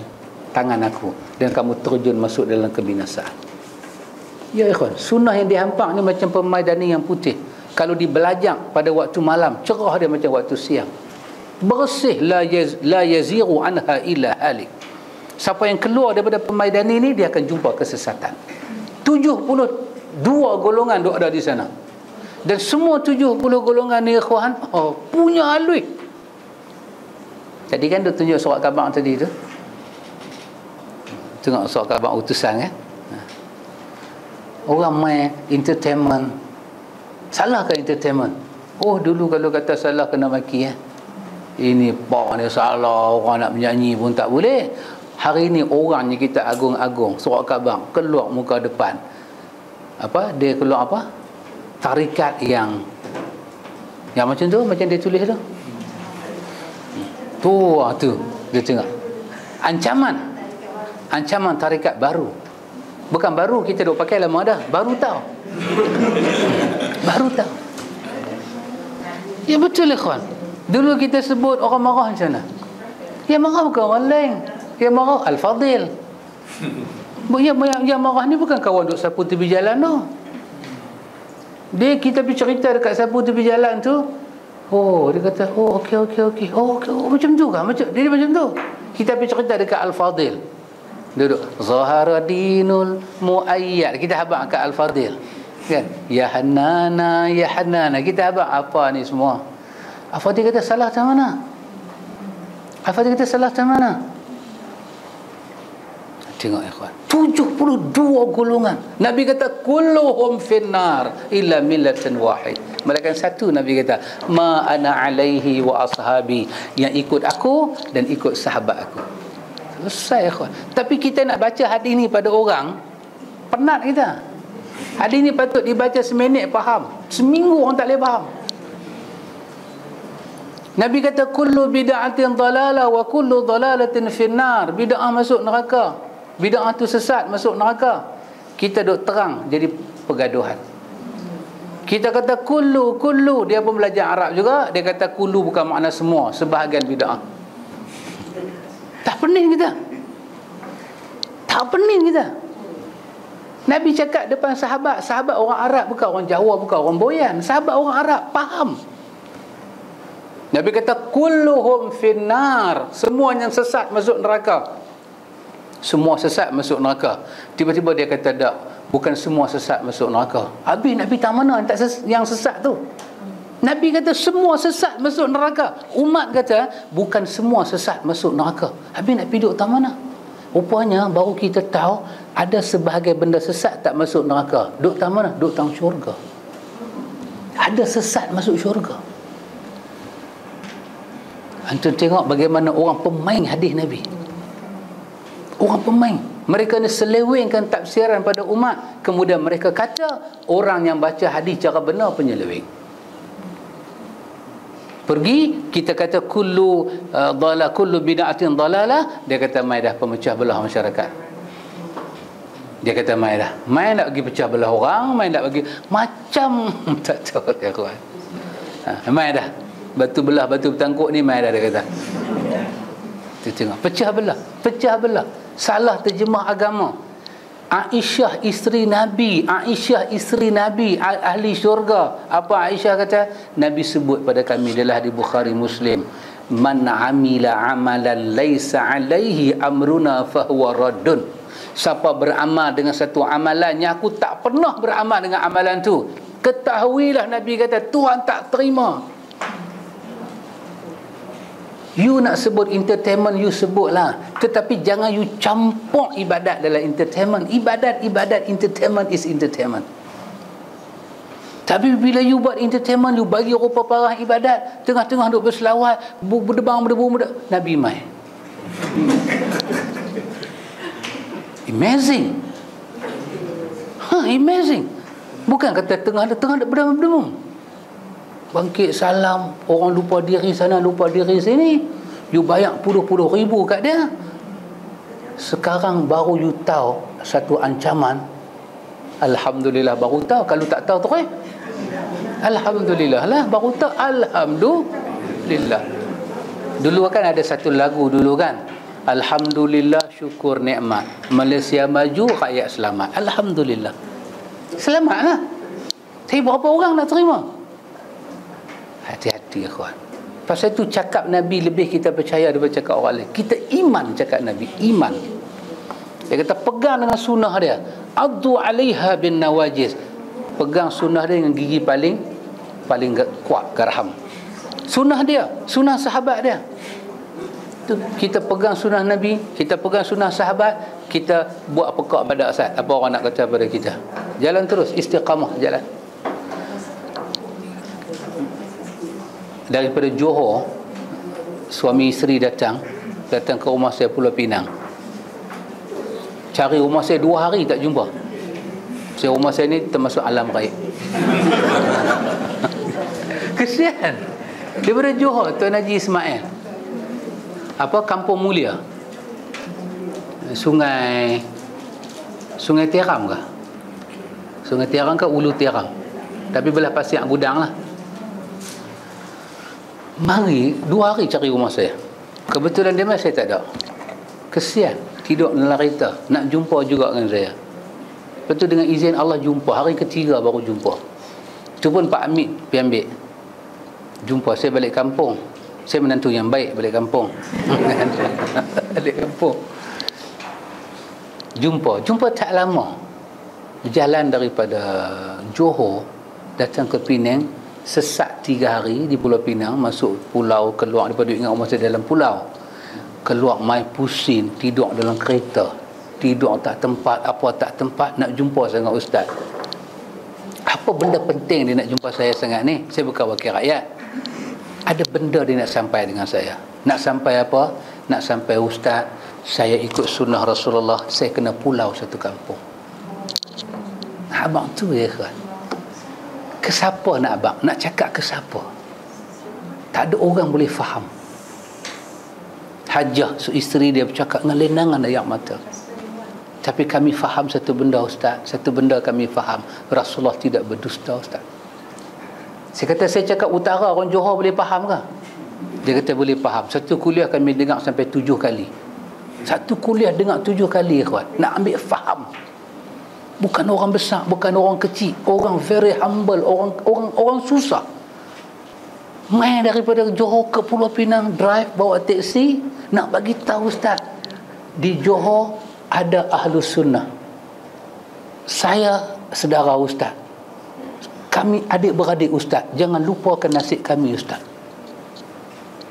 tangan aku dan kamu terjun masuk dalam kebinasaan. Ya ikhwan, sunnah yang dihampak ni macam permaidani yang putih. Kalau dibelajang pada waktu malam, cerah dia macam waktu siang. Bersih, la yaziru anha illa halik. Siapa yang keluar daripada permaidani ni, dia akan jumpa kesesatan. 72 golongan duk ada di sana. Dan semua 70 golongan ni ikhwan, punya alui. Tadi kan dia tunjuk surat khabar tadi tu. Tengok surat khabar utusan kan. Orang main entertainment. Salah ke entertainment? Dulu kalau kata salah kena maki Ini pak ni salah, orang nak menyanyi pun tak boleh. Hari ni orangnya kita agung-agung, surat khabar keluar muka depan. Dia keluar apa? Tarikat yang macam tu, macam dia tulis tu. Tu dia tengok. Ancaman tarikat baru. Bukan baru, kita duk pakai lama dah. Baru tahu. Ya betul ikhwan. Dulu kita sebut orang marah macam mana? Yang marah bukan orang lain. Yang marah Al-Fadil. Yang marah ni bukan kawan duk sapu tepi jalan tu. Dia kita pergi cerita dekat sapu tepi jalan tu. Oh, dia kata, oh okey. Oh, macam tu kan? Dia macam tu. Kita pergi cerita dekat Al-Fadil. Duduk. Zahara dinul muayyad. Kita habaq kat Al-Fadil. Kan? Ya Hanana. Kita habaq apa ni semua? Al-Fadil kata salah macam mana? Tengok ikhwan, 72 golongan. Nabi kata kulluhum finnar illa millatan wahid. Malaikat satu Nabi kata ma ana alaihi wa ashabi, yang ikut aku dan ikut sahabat aku. Selesai ikhwan. Tapi kita nak baca hadis ni pada orang, penat kita. Hadis ni patut dibaca seminit faham, seminggu orang tak boleh faham. Nabi kata kullu bid'atin dalalah wa kullu dalalatin finnar. Bid'ah masuk neraka. Bid'ah tu sesat, masuk neraka. Kita duk terang jadi pergaduhan. Kita kata kullu, dia pun belajar Arab juga. Dia kata kullu bukan makna semua, sebahagian bid'ah. Tak pening kita. Nabi cakap depan sahabat orang Arab, bukan orang Jawa, bukan orang Boyan. Sahabat orang Arab faham. Nabi kata kulluhum finnar, semua yang sesat masuk neraka. Semua sesat masuk neraka. Tiba-tiba dia kata tak, bukan semua sesat masuk neraka. Habis Nabi tak mana yang sesat tu? Nabi kata semua sesat masuk neraka. Umat kata bukan semua sesat masuk neraka. Habis Nabi duduk tak mana? Rupanya baru kita tahu ada sebahagian benda sesat tak masuk neraka. Duduk tak mana? Duduk dalam syurga. Ada sesat masuk syurga. Antum tengok bagaimana orang pemain hadis Nabi. Orang pemain. Mereka ni selewengkan tafsiran pada umat. Kemudian mereka kata orang yang baca hadis cara benar penyeleweng. Pergi, kita kata kullu bid'atin dalalah. Dia kata mai dah pemecah belah masyarakat. Dia kata mai dah. Mai nak pergi pecah belah orang, mai nak pergi macam tak tahu dia kawan. Mai dah. Batu belah, batu bertangkuk ni mai dah, dia kata. Tengok, pecah belah. Salah terjemah agama. Aisyah isteri Nabi, ahli syurga. Apa Aisyah kata? Nabi sebut pada kami adalah di Bukhari Muslim, man amila amalan laisa alaihi amruna fahuwa raddun. Siapa beramal dengan satu amalan yang aku tak pernah beramal dengan amalan tu, ketahuilah Nabi kata Tuhan tak terima. You nak sebut entertainment, you sebutlah. Tetapi jangan you campur ibadat dalam entertainment. Ibadat, entertainment is entertainment. Tapi bila you buat entertainment, you bagi rupa parah ibadat, tengah-tengah duk berselawat, berdebang, Nabi mai. Amazing. Amazing. Bukan kata tengah berdebang. Bangkit salam, orang lupa diri sana, lupa diri sini. You bayar puluh ribu kat dia. Sekarang baru you tahu satu ancaman. Alhamdulillah baru tahu. Kalau tak tahu terus, Alhamdulillah lah, baru tahu. Alhamdulillah. Dulu kan ada satu lagu dulu kan, Alhamdulillah syukur nikmat, Malaysia maju rakyat selamat. Alhamdulillah, selamatlah. Tapi berapa orang nak terima? Hati-hati kawan. Pasal itu cakap Nabi lebih kita percaya daripada cakap orang lain. Kita iman cakap Nabi, iman. Dia kata pegang dengan sunnah dia. Addu 'alaiha bin nawajiz. Pegang sunnah dia dengan gigi paling kuat, garham. Sunnah dia, sunnah sahabat dia. Tu kita pegang sunnah Nabi, kita pegang sunnah sahabat, kita buat pekak pada asal. Apa orang nak kata pada kita? Jalan terus, istiqamah jalan. Daripada Johor, suami isteri datang ke rumah saya Pulau Pinang. Cari rumah saya 2 hari tak jumpa. Saya rumah saya ni termasuk alam gaib. Kesian. Daripada Johor, Tuan Haji Ismail. Kampung Mulia. Sungai Tiram ke? Sungai Tiram ke Ulu Tiram? Tapi belah Pasir Gudang lah. Mari 2 hari cari rumah saya. Kebetulan dia saya tak ada. Kesian, tidur dalam kereta, nak jumpa juga dengan saya. Lepas tu dengan izin Allah jumpa, hari ketiga baru jumpa. Itu pun Pak Amit pergi ambil. Jumpa, saya balik kampung. Saya menantu yang baik balik kampung. Balik kampung. Jumpa tak lama. Jalan daripada Johor datang ke Penang, sesat 3 hari di Pulau Pinang, masuk pulau, keluar daripada ingat rumah saya dalam pulau. Keluar mai pusing, tidur dalam kereta. Tidur tak tempat, apa tak tempat, nak jumpa sangat ustaz. Apa benda penting dia nak jumpa saya sangat ni? Saya bukan wakil rakyat. Ada benda dia nak sampai dengan saya. Nak sampai apa? Nak sampai ustaz, saya ikut sunnah Rasulullah, saya kena pulau satu kampung. Abang tu ya kan. Ke siapa nak abang? Nak cakap ke siapa? Tak ada orang boleh faham. Hajah, isteri dia bercakap dengan lenangan air mata. Tapi kami faham satu benda ustaz. Satu benda kami faham, Rasulullah tidak berdusta ustaz. Saya kata, saya cakap utara, orang Johor boleh faham ke? Dia kata boleh faham. Satu kuliah kami dengar sampai 7 kali. Satu kuliah dengar 7 kali kawan. Nak ambil faham. Bukan orang besar, bukan orang kecil, orang very humble, orang susah. Main daripada Johor ke Pulau Pinang, drive, bawa teksi, nak bagi tahu ustaz, di Johor ada Ahlus Sunnah. Saya saudara ustaz. Kami adik-beradik ustaz. Jangan lupakan nasib kami ustaz.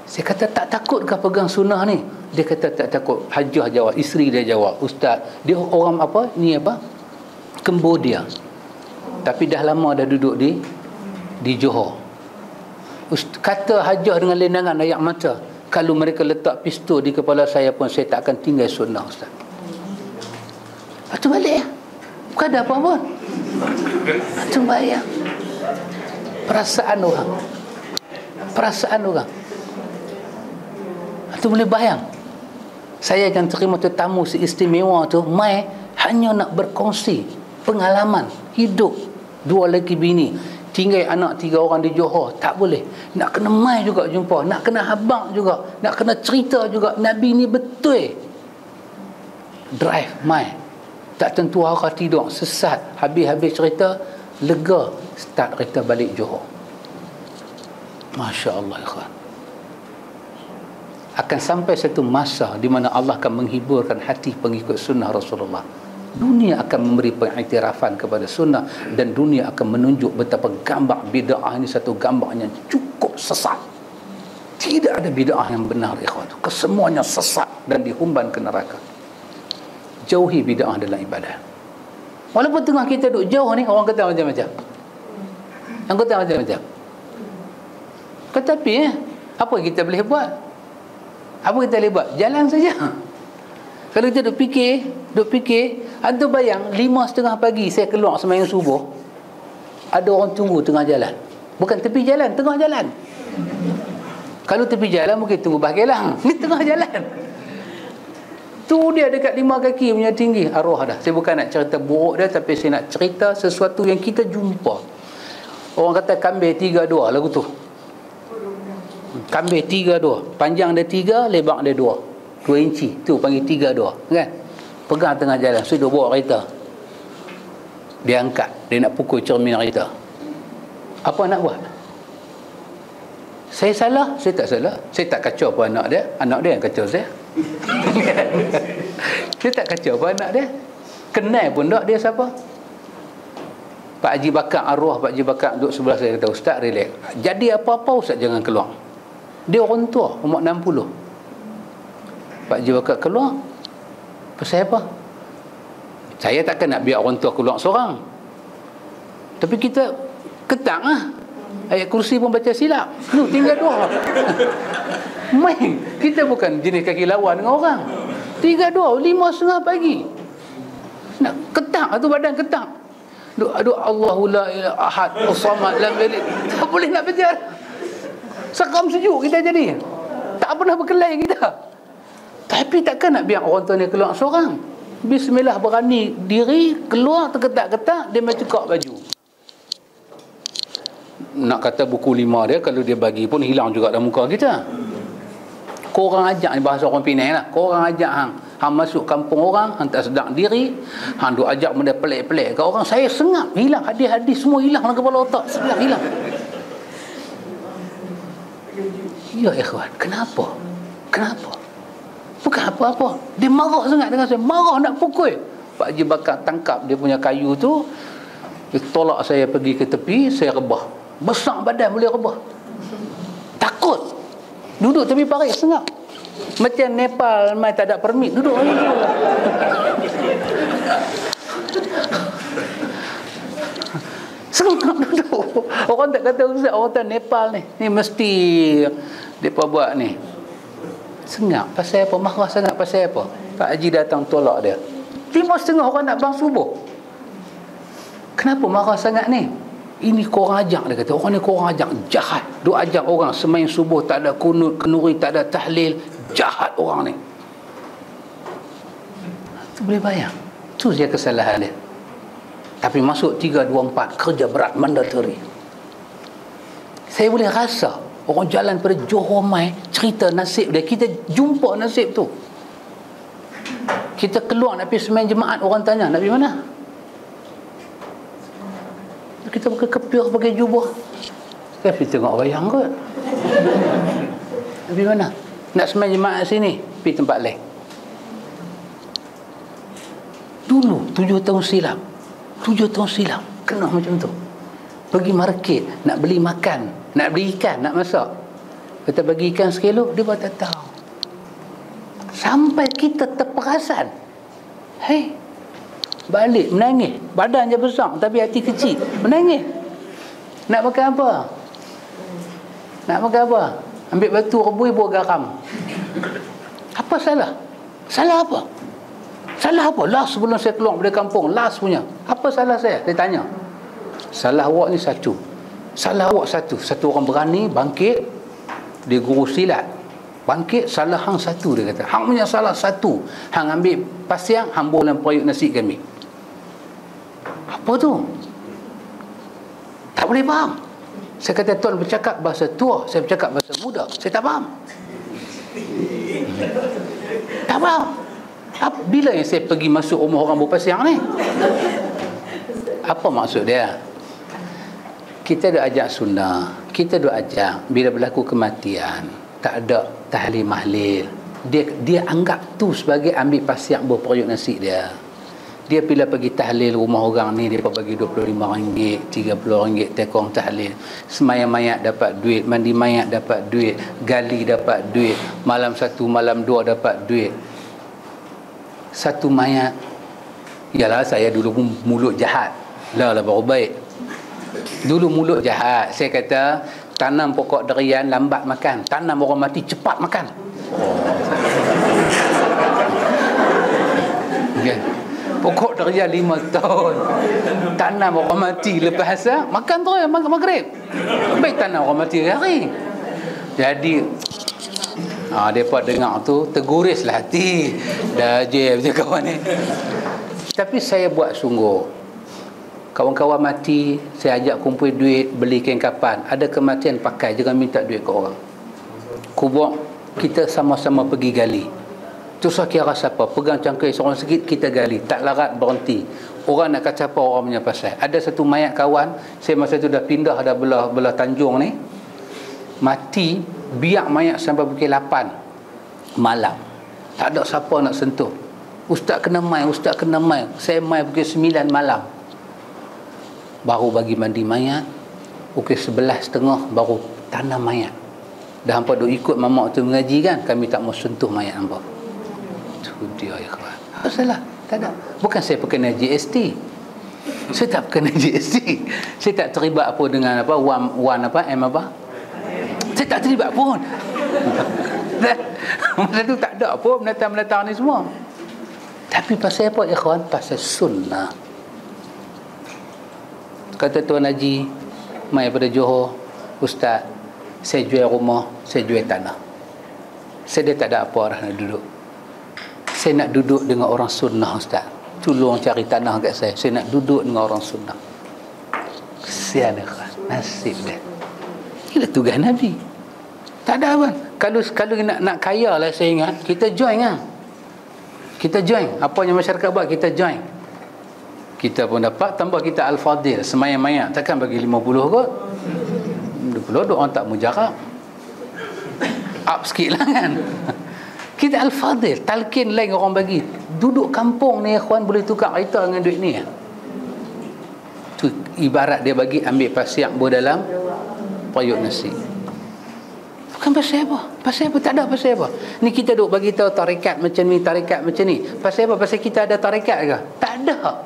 Saya kata, tak takut ke pegang sunnah ni? Dia kata tak takut. Hajah jawab, isteri dia jawab, ustaz, dia orang apa? Ni apa? Cambodia. Tapi dah lama dah duduk di Johor. Kata Hajah dengan lenangan air mata, kalau mereka letak pistol di kepala saya pun saya tak akan tinggal sunnah ustaz. Lepas tu balik. Bukan ada apa pun. Lepas tu balik. Perasaan orang. Itu boleh bayang. Saya akan terima tetamu seistimewa tu, mai hanya nak berkongsi pengalaman hidup. 2 lelaki bini, tinggal anak 3 orang di Johor, tak boleh. Nak kena mai juga jumpa, nak kena habang juga, nak kena cerita juga. Nabi ni betul. Drive mai, tak tentu arah, tidur, sesat. Habis cerita, lega, start kereta balik Johor. Masya Allah ikhwan. Akan sampai satu masa di mana Allah akan menghiburkan hati pengikut sunnah Rasulullah. Dunia akan memberi pengiktirafan kepada sunnah, dan dunia akan menunjuk betapa gambar bid'ah ini satu gambar yang cukup sesat. Tidak ada bid'ah yang benar ikhwan. Kesemuanya sesat dan dihumban ke neraka. Jauhi bid'ah dalam ibadah. Walaupun tengah kita duduk jauh ni, orang kata macam-macam. Orang kata macam-macam. Tetapi apa kita boleh buat? Apa kita boleh buat? Jalan saja. Kalau kita duk fikir, ada bayang 5:30 pagi saya keluar sembahyang subuh, ada orang tunggu tengah jalan. Bukan tepi jalan, tengah jalan. Kalau tepi jalan mungkin tunggu bahagialah. Ni tengah jalan. Tu dia dekat 5 kaki punya tinggi, arwah dah. Saya bukan nak cerita buruk dia, tapi saya nak cerita sesuatu yang kita jumpa. Orang kata kambing 3-2 lagu tu. Kambing 3-2, panjang dia 3, lebar dia 2 inci, tu panggil 3-2 kan. Pegang tengah jalan, sudah bawa kereta, dia angkat, dia nak pukul cermin kereta. Apa nak buat? Saya salah? Saya tak salah. Saya tak kacau pun anak dia yang kacau saya. Saya tak kacau pun anak dia. Kenal pun tak dia siapa. Pak Haji Bakar, arwah Pak Haji Bakar duduk sebelah saya, kata, ustaz relax, jadi apa-apa ustaz jangan keluar. Dia orang tua, umur 60. Pak Haji Bakar keluar, pasal apa? Saya takkan nak biar orang tua keluar seorang, tapi kita ketang lah. Ayat kursi pun baca silap, tinggal 2. Main, kita bukan jenis kaki lawan dengan orang. 3-2, 5:30 pagi nak ketang, tu badan ketang. Aduh, Allahu la ilaha ahad as-samad lam yalid. Tak boleh nak baca. Sekam sejuk kita jadi. Tak pernah berkelahi kita. Tapi takkan nak biar orang tua ni keluar seorang. Bismillah, berani diri keluar, terketak-ketak, dia main cekak baju. nak kata buku 5 dia, kalau dia bagi pun hilang juga dalam muka kita. Korang ajak ni, bahasa orang Penang lah, korang ajak hang masuk kampung orang, hang tak sedar diri, hang duk ajak benda pelik-pelik kat orang, saya sengap, hilang hadis-hadis semua hilang dalam kepala otak, hilang. Ya ikhwan, kenapa? Bukan apa-apa, dia marah sangat dengan saya, marah nak pukul. Pak Haji Bakar tangkap dia punya kayu tu, dia tolak saya pergi ke tepi, saya rebah. Besar badan boleh rebah. Takut. Duduk tepi parit sengap. Macam Nepal mai tak ada permit, duduk lagi. Sengap duduk. Orang tak kata ustaz, orang tak Nepal ni. Ni mesti depa buat ni. Sengap pasal apa? Marah sangat pasal apa? Pak Haji datang tolak dia. 5:30 orang nak bang subuh. Kenapa marah sangat ni? Ini korang ajak, dia kata. Orang ni korang ajak, jahat. Duk ajak orang semain subuh tak ada kunut, kenuri, tak ada tahlil. Jahat orang ni. Tu boleh bayang. Tu dia kesalahan dia. Tapi masuk 3, 2, 4 kerja berat mandatory. Saya boleh rasa orang jalan pada Johor mai cerita nasib dia, kita jumpa nasib tu. Kita keluar nak pergi semain jemaat, orang tanya nak pergi mana? Kita pakai kepiah, pakai jubah. Tapi tengok wayang kot. Nak pergi mana? Nak semain jemaat sini, pergi tempat lain. Dulu 7 tahun silam kena macam tu. Pergi market nak beli makan, nak beli ikan, nak masak, kita bagi ikan sekilo, dia buat tak tahu. Sampai kita terperasan, hei, balik menangis, badan je besar tapi hati kecil, menangis. Nak makan apa? Ambil batu rebui, buah garam. Apa salah? Salah apa? Last sebelum saya keluar dari kampung, last punya, apa salah saya? Dia tanya. Salah awak ni satu. Satu orang berani bangkit, dia guru silat, bangkit, salah hang satu, dia kata. Hang punya salah satu. Hang ambil pasiang, hang buang dalam periuk nasi kami. Apa tu? Tak boleh faham. Saya kata, tuan bercakap bahasa tua, saya bercakap bahasa muda, saya tak faham. Tak faham. Bila yang saya pergi masuk rumah orang berpasiang ni? Apa maksud dia? Kita dah ajak sunnah, kita dah ajak bila berlaku kematian, tak ada tahlil mahlil, dia anggap tu sebagai ambil pasiak berperiuk nasi dia. Dia bila pergi tahlil rumah orang ni, dia bagi RM25, RM30 tekong tahlil. Semayang mayat dapat duit, mandi mayat dapat duit, gali dapat duit, malam 1 malam 2 dapat duit. Satu mayat, yalah saya dulu pun mulut jahat lah baru baik. Dulu mulut jahat, saya kata tanam pokok durian lambat makan, tanam orang mati cepat makan. Okay. Pokok durian 5 tahun, tanam orang mati lepas asar, makan terus maghrib. Baik tanam orang mati hari. Jadi mereka dengar tu tergurislah hati. Dah je macam kawan ni. Tapi saya buat sungguh. Kawan-kawan mati, saya ajak kumpul duit, beli kain kapan. Ada kematian pakai, jangan minta duit ke orang. Kubur, kita sama-sama pergi gali. Tu saya kira siapa, pegang cangkir seorang sikit, kita gali. Tak larat berhenti. Orang nak kata apa orang punya pasal. Ada satu mayat kawan, saya masa tu dah pindah, dah belah Tanjung ni. Mati, biak mayat sampai pukul 8 malam. Tak ada siapa nak sentuh. Ustaz kena mai. Saya mai pukul 9 malam. Baru bagi mandi mayat. Pukul 11.30 baru tanam mayat. Dah hampa duk ikut mamak tu mengaji kan, kami tak mau sentuh mayat hampa. Tu dia ya kawan. Apa salah? Tak ada. Bukan saya perkena GST. Saya tak perkena GST. Saya tak terlibat apa dengan apa M apa? Saya tak terlibat pun. Masa tu tak ada apa menatang-menatang ni semua. Tapi pasal apa ikhwan? Pasal sunnah. Kata Tuan Haji mai pada Johor, Ustaz, saya jual rumah, saya jual tanah. Saya tak ada apa dah nak duduk. Saya nak duduk dengan orang sunnah Ustaz. Tolong cari tanah kat saya. Saya nak duduk dengan orang sunnah. Kesian ikhwan, nasib dia. Inilah tugas Nabi. Tak ada apa. Kalau nak kaya lah saya ingat, kita join lah. Kita join. Apa yang masyarakat buat, kita join. Kita pun dapat, tambah kita al-fadil, semayang-mayang. Takkan bagi 50 kot. 50 orang tak mujarab. Up sikit lah kan. Kita al-fadil, talqin lain orang bagi. Duduk kampung ni ikhwan boleh tukar kereta dengan duit ni. Tu ibarat dia bagi ambil pasir buah dalam payuk nasi. Bukan pasal apa? Pasal apa? Tak ada pasal apa. Ni kita duk bagi tahu tarikat macam ni, tarikat macam ni. Pasal apa? Pasal kita ada tarikat ke? Tak ada.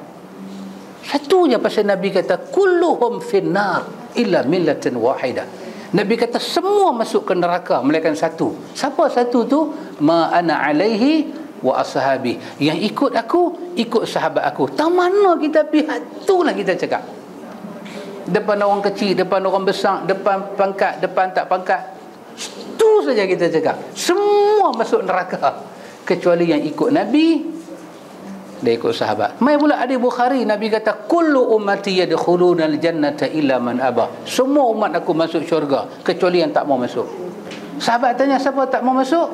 Satu je pasal Nabi kata kulluhum finnar illa millatan wahidah. Nabi kata semua masuk ke neraka melainkan satu. Siapa satu tu? Ma ana alaihi wa ashabi. Yang ikut aku, ikut sahabat aku. Tak mana kita pihak tu lah kita cakap. Depan orang kecil, depan orang besar, depan pangkat, depan tak pangkat. Tu saja kita cakap. Semua masuk neraka kecuali yang ikut Nabi dan ikut sahabat. Mai pula hadis Bukhari, Nabi kata kullu ummati yadkhuluna al-jannata illa man aba. Semua umat aku masuk syurga kecuali yang tak mau masuk. Sahabat tanya, siapa tak mau masuk?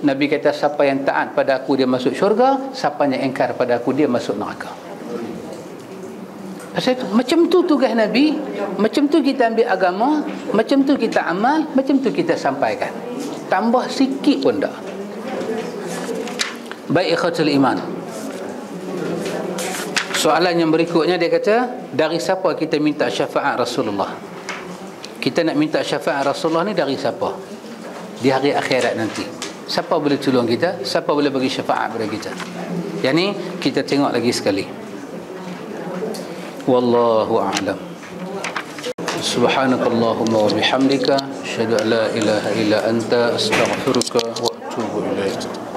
Nabi kata siapa yang taat pada aku dia masuk syurga, siapa yang engkar pada aku dia masuk neraka. Pasal itu, macam tu tugas Nabi, macam tu kita ambil agama, macam tu kita amal, macam tu kita sampaikan. Tambah sikit pun tak. Baik ikhwatul iman. Soalan yang berikutnya dia kata, dari siapa kita minta syafaat Rasulullah? Kita nak minta syafaat Rasulullah ni dari siapa? Di hari akhirat nanti. Siapa boleh tolong kita? Siapa boleh bagi syafaat kepada kita? Yang ni kita tengok lagi sekali. Wallahu a'lam. Subhanakallahumma wa bihamdika asyhadu an la ilaha illa anta astaghfiruka wa atubu ilaik.